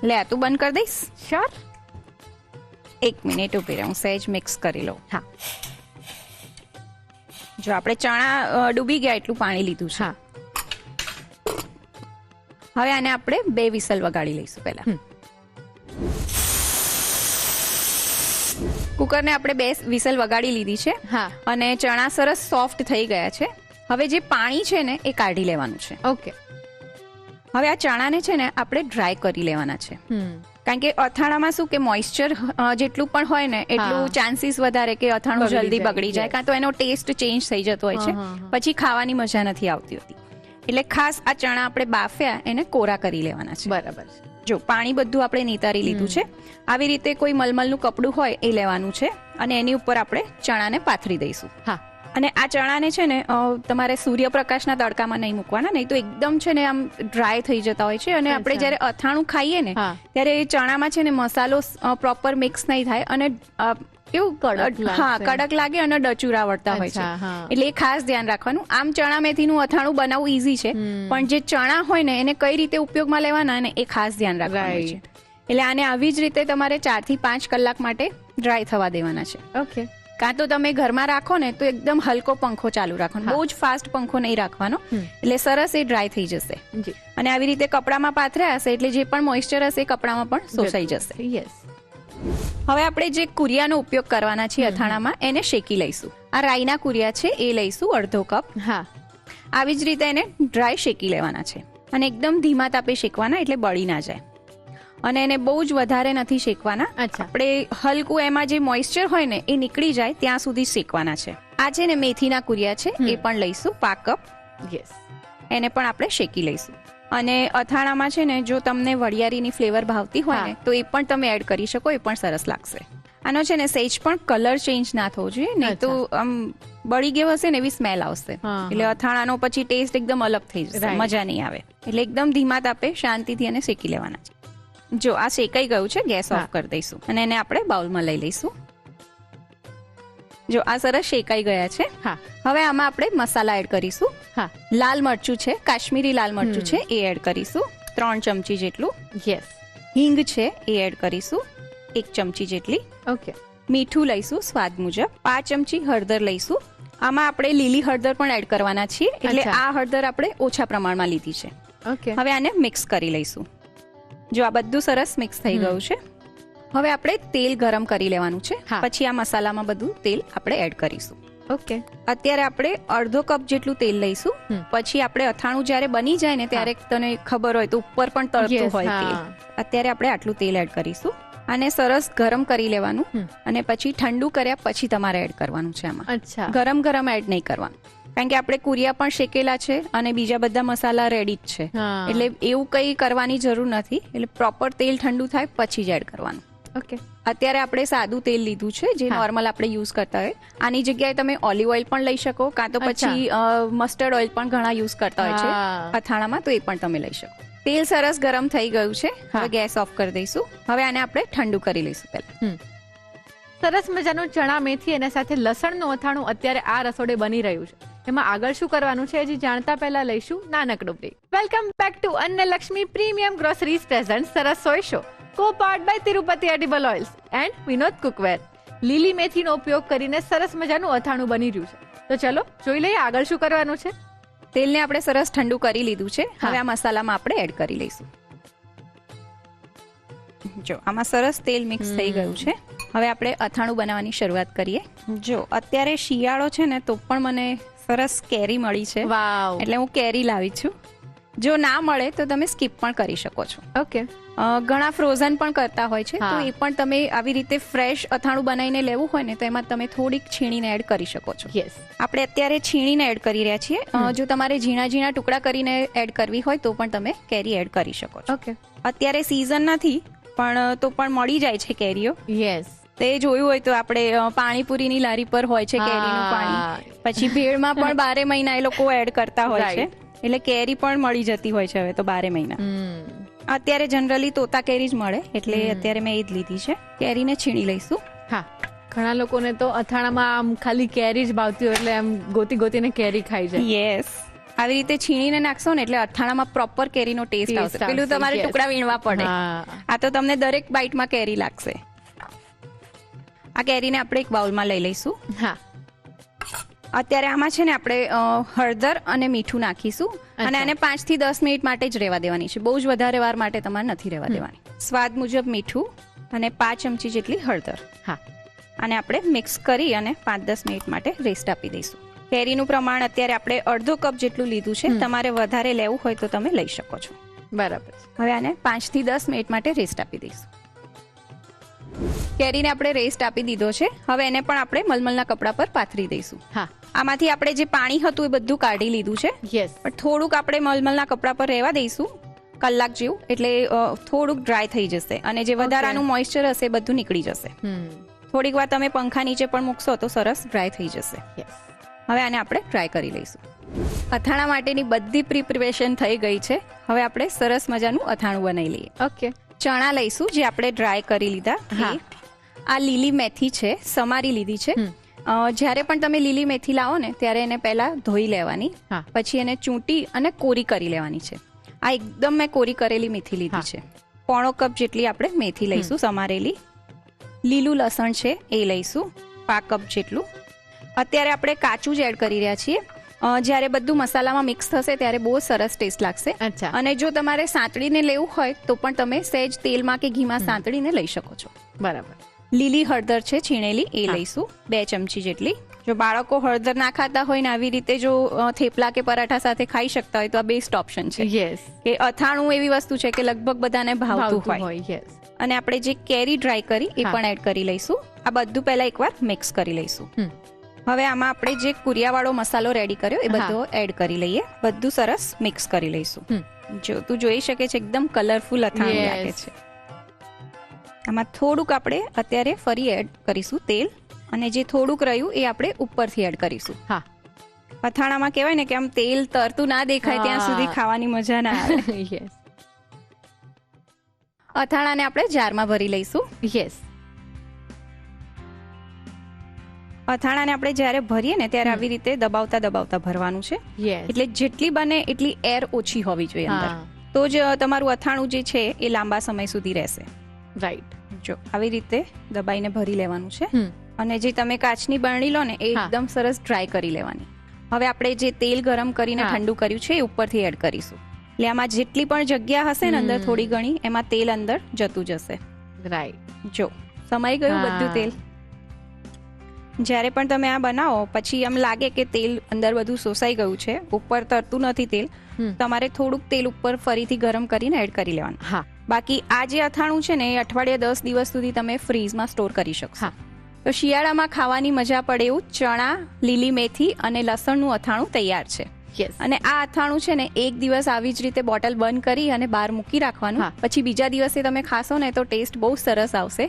લે આ તું બંધ કરી દઈશ? શ્યોર. 1 મિનિટ ઉભી રહે, હું સહેજ મિક્સ કરી લઉં. હા. જો આપણે ચણા ડૂબી ગયા એટલું પાણી લીધું છે. હવે આને આપણે 2 વિસલ વગાડી લઈશું પહેલા. કુકરને આપણે 2 વિસલ વગાડી લીધી છે અને ચણા સરસ સોફ્ટ થઈ ગયા છે. હવે જે પાણી છે ને એ કાઢી લેવાનું છે. ઓકે. હવે આ ચણાને છે ને આપણે ડ્રાય કરી લેવાના છે. કારણ કે અથાણામાં શું કે મોઇસ્ચર જેટલું પણ હોય ને એટલું ચાન્સીસ વધારે કે અથાણું જલ્દી બગડી જાય, કાં તો એનો ટેસ્ટ ચેન્જ થઈ જતો હોય છે, પછી ખાવાની મજા નથી આવતી હોતી. એટલે ખાસ આ ચણા આપણે બાફ્યા એને કોરા કરી લેવાના છે. બરાબર. જો પાણી બધું આપણે નિતારી લીધું છે. આવી રીતે કોઈ મલમલનું કપડું હોય એ લેવાનું છે અને એની ઉપર આપણે ચણાને પાથરી દઈશું. અને આ ચણાને છે ને તમારે સૂર્યપ્રકાશના તડકામાં નહીં મૂકવાના, નહીં તો એકદમ છે ને આમ ડ્રાય થઈ જતા હોય છે અને આપણે જ્યારે અથાણું ખાઈએ ને ત્યારે એ ચણામાં છે ને મસાલો પ્રોપર મિક્સ નહીં થાય અને કેવું કડક લાગે અને ડચુરા વળતા હોય છે. એટલે એ ખાસ ધ્યાન રાખવાનું. આમ ચણા મેથીનું અથાણું બનાવવું ઈઝી છે, પણ જે ચણા હોય ને એને કઈ રીતે ઉપયોગમાં લેવાના ને એ ખાસ ધ્યાન રાખવાનું છે. એટલે આને આવી જ રીતે તમારે 4 થી 5 કલાક માટે ડ્રાય થવા દેવાના છે. ઓકે. કાં તો તમે ઘરમાં રાખો ને તો એકદમ હલકો પંખો ચાલુ રાખવાનો, બહુ જ ફાસ્ટ પંખો નહીં રાખવાનો, એટલે સરસ એ ડ્રાય થઈ જશે. અને આવી રીતે કપડામાં પાથર્યા હશે એટલે જે પણ મોઇસ્ચર હશે એ કપડામાં પણ શોષાઈ જશે. યસ. હવે આપણે જે કુરિયાનો ઉપયોગ કરવાના છે અથાણામાં એને શેકી લઈશું. આ રાઈના કુરિયા છે એ લઈશું અડધો કપ. આવી જ રીતે એને ડ્રાય શેકી લેવાના છે અને એકદમ ધીમા તાપે શેકવાના એટલે બળી ના જાય. અને એને બહુ જ વધારે નથી શેકવાના. આપણે હલકું એમાં જે મોઇસ્ચર હોય ને એ નીકળી જાય ત્યાં સુધી શેકવાના છે. આ છે ને મેથીના કુરિયા છે એ પણ લઈશું 5 કપ. યસ. એને પણ આપણે શેકી લઈશું. અને અથાણામાં છે ને જો તમને વરિયાળીની ફ્લેવર ભાવતી હોય ને તો એ પણ તમે એડ કરી શકો, એ પણ સરસ લાગશે. આનો છે ને સહેજ પણ કલર ચેન્જ ના થવો જોઈએ, નહીં તો આમ બળી ગયો હશે ને એવી સ્મેલ આવશે. એટલે અથાણાનો પછી ટેસ્ટ એકદમ અલગ થઈ જશે, મજા નહીં આવે. એટલે એકદમ ધીમા તાપે શાંતિથી એને શેકી લેવાના છે. જો આ શેકાઈ ગયું છે, ગેસ ઓફ કરી દઈશું અને એને આપણે બાઉલમાં લઈ લઈશું. જો આ સરસ શેકાઈ ગયા છે. હવે આમાં આપણે મસાલા એડ કરીશું. લાલ મરચું છે, કાશ્મીરી લાલ મરચું છે એ એડ કરીશું 3 ચમચી જેટલું. યસ. હિંગ છે એ એડ કરીશું 1 ચમચી જેટલી. ઓકે. મીઠું લઈશું સ્વાદ મુજબ. 5 ચમચી હળદર લઈશું આમાં આપણે લીલી હળદર પણ એડ કરવાના છીએ, એટલે અચ્છા. આ હળદર આપણે ઓછા પ્રમાણમાં લીધી છે. ઓકે હવે આને મિક્સ કરી લઈશું. જો આ બધું સરસ મિક્સ થઈ ગયું છે. હવે આપણે તેલ ગરમ કરી લેવાનું છે. હા. પછી આ મસાલામાં બધું તેલ આપણે એડ કરીશું. ઓકે અત્યારે આપણે અડધો કપ જેટલું તેલ લઈશું. પછી આપણે અથાણું જ્યારે બની જાય ને ત્યારે તને ખબર હોય તો ઉપર પણ તળતું Yes, હોય હા. તેલ. અત્યારે આપણે આટલું તેલ એડ કરીશું. આને સરસ ગરમ કરી લેવાનું અને પછી ઠંડુ કર્યા પછી તમારે એડ કરવાનું છે આમાં. અચ્છા ગરમ ગરમ એડ નહીં કરવાનું, કારણ કે આપણે કુરિયા પણ શેકેલા છે અને બીજા બધા મસાલા રેડી જ છે. હા. એટલે એવું કંઈ કરવાની જરૂર નથી. એટલે પ્રોપર તેલ ઠંડુ થાય પછી જ એડ કરવાનું. ઓકે અત્યારે આપણે સાદું તેલ લીધું છે, જે નોર્મલ આપણે યુઝ કરતા હોય. આની જગ્યાએ તમે ઓલિવ ઓઇલ પણ લઈ શકો, કાં તો પછી મસ્ટર્ડ ઓઇલ પણ ઘણા યુઝ કરતા હોય છે હા. અથાણામાં, તો એ પણ તમે લઈ શકો. તેલ સરસ ગરમ થઈ ગયું છે. હવે ગેસ ઓફ કરી દઈશું. હવે આને આપણે ઠંડુ કરી લઈશું પહેલા. સરસ મજાનું ચણા મેથી અને સાથે લસણનું અથાણું અત્યારે આ રસોડે બની રહ્યું છે. એમાં આગળ શું કરવાનું છે હજી જાણતા પહેલા લઈશું નાનકડો break. Welcome back to Annalakshmi premium groceries present સરસોઈ show, co-powered by Tirupati edible oils and Vinod cookware. લીલી મેથીનો ઉપયોગ કરીને સરસ મજાનું અથાણું બની રહ્યું છે. તો ચલો જોઈ લઈએ આગળ શું કરવાનું છે. તેલને આપણે સરસ ઠંડુ કરી લીધું છે. હવે આ મસાલામાં આપણે એડ કરી લઈશું. જો આમાં સરસ તેલ મિક્સ થઈ ગયું છે. હવે આપણે અથાણું બનાવવાની શરૂઆત કરીએ. જો અત્યારે શિયાળો છે ને, તો પણ મને સરસ કેરી મળી છે, વાવ. એટલે હું કેરી લાવી છું. જો ના મળે તો તમે સ્કીપ પણ કરી શકો છો. ઓકે ઘણા ફ્રોઝન પણ કરતા હોય છે, તો હા. એ પણ તમે આવી રીતે ફ્રેશ અથાણું બનાવીને લેવું હોય ને, તો એમાં તમે થોડીક છીણીને એડ કરી શકો છો. યસ આપણે અત્યારે છીણીને એડ કરી રહ્યા છીએ. જો તમારે ઝીણા ઝીણા ટુકડા કરીને એડ કરવી હોય તો પણ તમે કેરી એડ કરી શકો છો. ઓકે અત્યારે સીઝન નથી, પણ તો પણ મળી જાય છે કેરીઓ. યસ તે જોયું હોય તો આપણે પાણીપુરીની લારી પર હોય છે કેરીનું પાણી. પછી ભેળમાં પણ 12 મહિના એ લોકો એડ કરતા હોય છે. એટલે કેરી પણ મળી જતી હોય છે હવે તો 12 મહિના. અત્યારે જનરલી તોતા કેરી જ મળે, એટલે અત્યારે મેં એ જ લીધી છે. કેરીને છીણી લઈશું. હા ઘણા લોકોને તો અથાણામાં આમ ખાલી કેરી જ ભાવતી હોય, એટલે આમ ગોતી ગોતીને કેરી ખાઈ જાય. યસ, આવી રીતે છીણીને નાખશો ને એટલે અથાણામાં પ્રોપર કેરીનો ટેસ્ટ આવશે. પેલું તમારે yes. ટુકડા વીણવા પડે. હા. આ તો તમને દરેક બાઈટમાં કેરી લાગશે. આ કેરીને આપણે એક બાઉલમાં લઈ લઈશું. હા અત્યારે આમાં છે ને આપણે હળદર અને મીઠું નાખીશું અને આને 5 થી 10 મિનિટ માટે જ રહેવા દેવાની છે. બહુ જ વધારે વાર માટે તમારે નથી રહેવા દેવાની. સ્વાદ મુજબ મીઠું અને 5 ચમચી જેટલી હળદર. હા અને આપણે મિક્સ કરી અને 5-10 મિનિટ માટે રેસ્ટ આપી દઈશું. કેરીનું પ્રમાણ અત્યારે આપણે અડધો કપ જેટલું લીધું છે. તમારે વધારે લેવું હોય તો તમે લઈ શકો છો. બરાબર. હવે આને 5 થી 10 મિનિટ માટે રેસ્ટ આપી દઈશું. કેરીને આપણે રેસ્ટ આપી દીધો છે. હવે એને પણ આપણે મલમલના કપડા પર પાથરી દઈશું. હા આમાંથી આપણે જે પાણી હતું એ બધું કાઢી લીધું છે, યસ પણ થોડુંક આપણે મલમલના કપડા પર રહેવા દઈશું કલાક જેવું, એટલે થોડુંક ડ્રાય થઈ જશે અને જે વધારાનું મોઇસ્ચર હશે એ બધું નીકળી જશે. થોડીક વાર તમે પંખા નીચે પણ મૂકશો તો સરસ ડ્રાય થઈ જશે. યસ હવે આને આપણે ડ્રાય કરી લઈશું. અથાણા માટેની બધી પ્રિપરેશન થઈ ગઈ છે. હવે આપણે સરસ મજાનું અથાણું બનાવી લઈએ. ઓકે ચણા લઈશું જે આપણે ડ્રાય કરી લીધા. હા. આ લીલી મેથી છે, સમારી લીધી છે. જ્યારે પણ તમે લીલી મેથી લાવો ને ત્યારે એને પહેલા ધોઈ લેવાની, હા. પછી એને ચૂંટી અને કોરી કરી લેવાની છે. આ એકદમ મેં કોરી કરેલી મેથી લીધી છે. 1/4 કપ જેટલી આપણે મેથી લઈશું સમારેલી. લીલું લસણ છે એ લઈશું 5 કપ જેટલું. અત્યારે આપણે કાચું જ એડ કરી રહ્યા છીએ. જ્યારે બધું મસાલામાં મિક્સ થશે ત્યારે બહુ સરસ ટેસ્ટ લાગશે. અચ્છા. અને જો તમારે સાંતળીને લેવું હોય તો પણ તમે સહેજ તેલમાં કે ઘીમાં સાંતળીને લઈ શકો છો. બરાબર. લીલી હળદર છે છીણેલી એ લઈશું 2 ચમચી જેટલી. જો બાળકો હળદર ના ખાતા હોય ને આવી રીતે જો થેપલા કે પરાઠા સાથે ખાઈ શકતા હોય તો આ બેસ્ટ ઓપ્શન છે. યસ કે અથાણું એવી વસ્તુ છે કે લગભગ બધાને ભાવતું હોય. યસ અને આપણે જે કેરી ડ્રાય કરી એ પણ એડ કરી લઈશું. આ બધું પહેલા એકવાર મિક્સ કરી લઈશું. હવે આમાં આપણે જે કુરિયાવાળો મસાલો રેડી કર્યો એ બધો એડ કરી લઈએ. બધું સરસ મિક્સ કરી લઈશું. જો તું જોઈ શકે છે એકદમ કલરફુલ અથાણું લાગે છે. આમાં થોડુંક આપણે અત્યારે ફરી એડ કરીશું તેલ, અને જે થોડુંક રહ્યું એ આપણે ઉપરથી એડ કરીશું. હા અથાણામાં કહેવાય ને કે આમ તેલ તરતું ના દેખાય ત્યાં સુધી ખાવાની મજા ના આવે. યસ અથાણાને આપણે જારમાં ભરી લઈશું. યસ અથાણાને આપણે જ્યારે ભરીએ ને ત્યારે આવી રીતે દબાવતા દબાવતા ભરવાનું છે. યસ એટલે જેટલી બને એટલી એર ઓછી હોવી જોઈએ અંદર, હા. તો જ તમારું અથાણું જે છે એ લાંબા સમય સુધી રહેશે. રાઈટ. જો આવી રીતે દબાઈને ભરી લેવાનું છે. અને જે તમે કાચની બરણી લો ને એ એકદમ સરસ ડ્રાય કરી લેવાની. હવે આપણે જે તેલ ગરમ કરીને ઠંડુ કર્યું છે એ ઉપરથી એડ કરીશું. એટલે આમાં જેટલી પણ જગ્યા હશે ને અંદર થોડી ઘણી એમાં તેલ અંદર જતું જશે. રાઈટ. જો સમાઈ ગયું બધું તેલ. જ્યારે પણ તમે આ બનાવો પછી એમ લાગે કે તેલ અંદર બધું શોષાઈ ગયું છે, ઉપર તરતું નથી તેલ, તમારે થોડુંક તેલ ઉપર ફરીથી ગરમ કરીને એડ કરી લેવાનું. હા. બાકી આ જે અથાણું છે ને એ અઠવાડિયે 10 દિવસ સુધી તમે ફ્રીઝમાં સ્ટોર કરી શકશો. તો શિયાળામાં ખાવાની મજા પડે એવું ચણા, લીલી મેથી અને લસણનું અથાણું તૈયાર છે. અને આ અથાણું છે ને એક દિવસ આવી જ રીતે બોટલ બંધ કરી અને બહાર મૂકી રાખવાનું. પછી બીજા દિવસે તમે ખાશો ને તો ટેસ્ટ બહુ સરસ આવશે.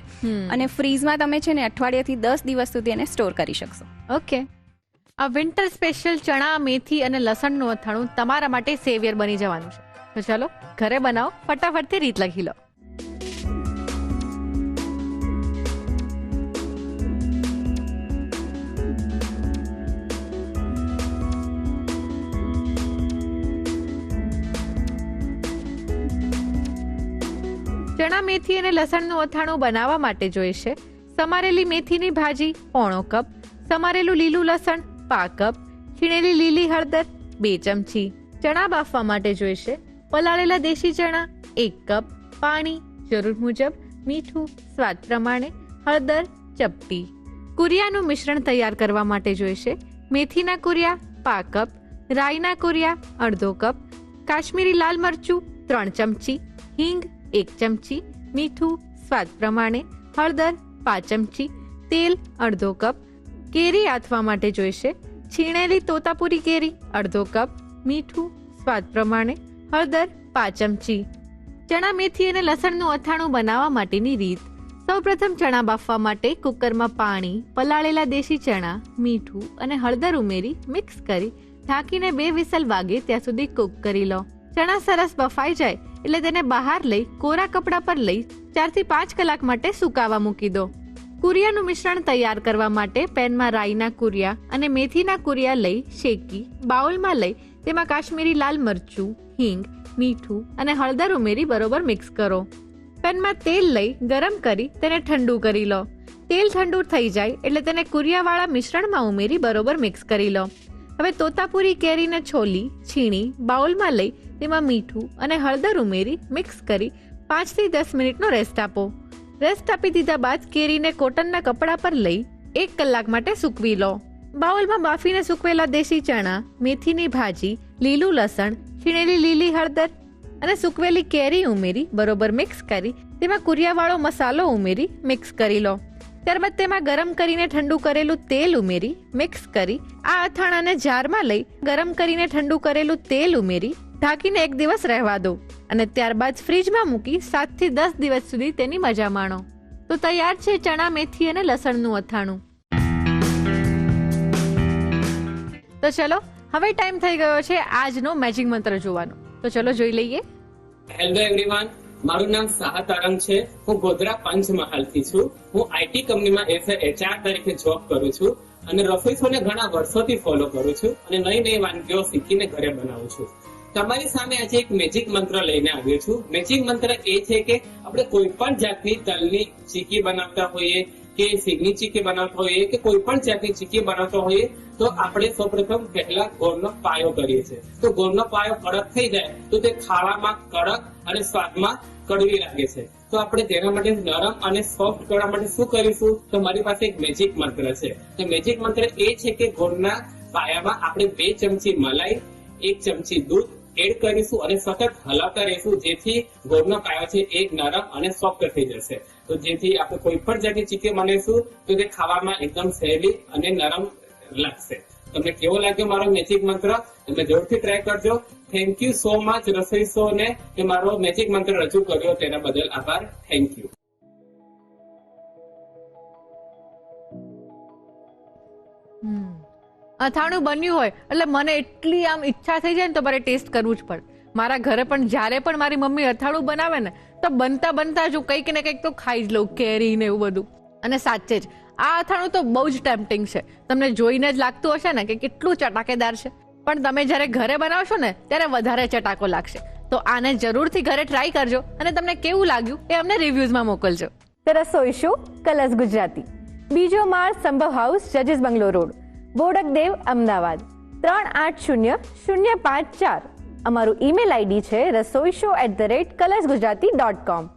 અને ફ્રીઝમાં તમે છે ને અઠવાડિયાથી 10 દિવસ સુધી એને સ્ટોર કરી શકશો. ઓકે. આ વિન્ટર સ્પેશિયલ ચણા, મેથી અને લસણનું અથાણું તમારા માટે સેવિયર બની જવાનું છે. તો ચલો ઘરે બનાવો, ફટાફટથી રીત લખી લો. ચણા, મેથી અને લસણનું અથાણું બનાવવા માટે જોઈશે સમારેલી મેથીની ભાજી પોણો કપ, સમારેલું લીલું લસણ પા કપ, છીણેલી લીલી હળદર 2 ચમચી. ચણા બાફવા માટે જોઈશે પલાળેલા દેશી ચણા 1 કપ, પાણી જરૂર મુજબ, મીઠું સ્વાદ પ્રમાણે, હળદર ચપટી. કુરિયાનું મિશ્રણ તૈયાર કરવા માટે જોઈશે મેથીના કુરિયા પા કપ, રાઈના કુરિયા અડધો કપ, કાશ્મીરી લાલ મરચું 3 ચમચી, હિંગ 1 ચમચી, મીઠું સ્વાદ પ્રમાણે, હળદર 5 ચમચી, તેલ અડધો કપ. કેરી આથવા માટે જોઈશે છીણેલી તોતાપુરી કેરી અડધો કપ, મીઠું સ્વાદ પ્રમાણે, હળદર 5 ચમચી. ચણા, મેથી અને લસણનું અથાણું બનાવવા માટેની રીત. સૌપ્રથમ ચણા બાફવા માટે કુકરમાં પાણી, પલાળેલા દેશી ચણા, મીઠું અને હળદર ઉમેરી મિક્સ કરી ઢાંકીને 2 વિસલ વાગે ત્યાં સુધી કૂક કરી લો. ચણા સરસ બફાઈ જાય એટલે તેને બહાર લઈ કોરા કપડા પર લઈ 4 થી 5 કલાક માટે સુકાવા મૂકી દો. કુરિયાનું મિશ્રણ તૈયાર કરવા માટે પેનમાં રાઈના કુરિયા અને મેથીના કુરિયા લઈ શેકી બાઉલમાં લઈ તેમાં કાશ્મીરી લાલ મરચું, હિંગ, મીઠું અને હળદર ઉમેરી બરોબર મિક્સ કરો. પેનમાં તેલ લઈ ગરમ કરી તેને ઠંડુ કરી લો. તેલ ઠંડુ થઈ જાય એટલે તેને કુરિયાવાળા મિશ્રણમાં ઉમેરી બરોબર મિક્સ કરી લો. હવે તોતાપુરી કેરીને છોલી છીણી બાઉલમાં લઈ તેમાં મીઠું અને હળદર ઉમેરી મિક્સ કરી 5 થી 10 મિનિટનો રેસ્ટ આપો. રેસ્ટ આપી દીધા બાદ કેરીને કોટનના કપડા પર લઈ 1 કલાક માટે સૂકવી લો. બાઉલમાં બાફીને સૂકવેલા દેશી ચણા, મેથીની ભાજી, લીલું લસણ, છીણેલી લીલી હળદર અને સૂકવેલી કેરી ઉમેરી બરોબર મિક્સ કરી તેમાં કુરિયાવાળો મસાલો ઉમેરી મિક્સ કરી લો. ત્યારબાદ તેમાં ગરમ કરીને ઠંડુ કરેલું તેલ ઉમેરી મિક્સ કરી આ અથાણાને જારમાં લઈ ગરમ કરીને ઠંડુ કરેલું તેલ ઉમેરી ઢાંકીને 1 દિવસ રહેવા દો અને ત્યારબાદ ફ્રીજમાં મૂકી 7 થી 10 દિવસ સુધી તેની મજા માણો. તો તૈયાર છે ચણા, મેથી અને લસણનું અથાણું. તો ચલો હવે ટાઈમ થઈ ગયો છે આજનો મેજિક મંત્ર જોવાનો. તો ચલો જોઈ લઈએ. હેલો એવરીવન, મારું નામ સાહા તરંગ છે. હું ગોધરા પંચમહાલથી છું. હું આઈટી કંપનીમાં એઝ એ HR તરીકે જોબ કરું છું અને રસોઈ શોને ઘણા વર્ષોથી ફોલો કરું છું અને નવી નવી વાનગીઓ શીખીને ઘરે બનાવું છું. તમારી સામે આજે એક મેજિક મંત્ર લઈને આવ્યો છું. મેજિક મંત્ર એ છે કે આપણે કોઈ પણ જાતની તલની ચીકી બનાવતા હોઈએ કે સિંગની ચીકી બનાવતા હોઈએ કે કોઈ પણ જાતની ચીકી બનાવતા હોઈએ તો આપણે સૌપ્રથમ પહેલા ગોળનો પાયો કરીએ છીએ. તો ગોળનો પાયો કડક થઈ જાય તો તે ખાવામાં કડક અને સ્વાદમાં કડવી લાગે છે. તો આપણે તેના માટે નરમ અને સોફ્ટ કરવા માટે શું કરીશું? તો મારી પાસે એક મેજિક મંત્ર છે. તો મેજિક મંત્ર એ છે કે ગોળના પાયામાં આપણે 2 ચમચી મલાઈ, 1 ચમચી દૂધ એડ કરીશું અને સતત હલાવતા રહીશું જેથી ગોળનો પાયો છે એ નરમ અને સોફ્ટ થઈ જશે. તો જેથી આપણે કોઈ પણ જાતની ચીકી બનાવીશું તો તે ખાવામાં એકદમ સહેલી અને નરમ લાગશે. તમને કેવો લાગ્યો મારો મેજિક મંત્ર? તમે જરૂરથી ટ્રાય કરજો. થેન્ક યુ સો મચ રસોઈ શો ને કે મારો મેજિક મંત્ર રજૂ કર્યો તેના બદલ આભાર. Thank you. અથાણું બન્યું હોય એટલે મને એટલી આમ ઈચ્છા થઈ જાય ને તો મારે ટેસ્ટ કરવું જ પડે. મારા ઘરે પણ જ્યારે પણ મારી મમ્મી અથાણું બનાવે ને તો બનતા જ હું કંઈક ને કંઈક તો ખાઈ જ લઉં, કેરી ને એવું બધું. અને સાચે જ આ અથાણું તો બહુ જ ટેમ્પટિંગ છે. તમને જોઈને જ લાગતું હશે ને કે કેટલું ચટાકેદાર છે, પણ તમે જ્યારે ઘરે બનાવશો ને ત્યારે વધારે ચટાકો લાગશે. તો આને જરૂરથી ઘરે ટ્રાય કરજો અને તમને કેવું લાગ્યું એ અમને રિવ્યૂઝમાં મોકલજો. તો રસોઈ શો કલર્સ ગુજરાતી બીજો માળ સંભવ હાઉસ, જજીસ બંગલો રોડ, બોડકદેવ, અમદાવાદ 380005 4. અમારું ઈમેલ આઈડી છે rasoishow@colorgujarati.com.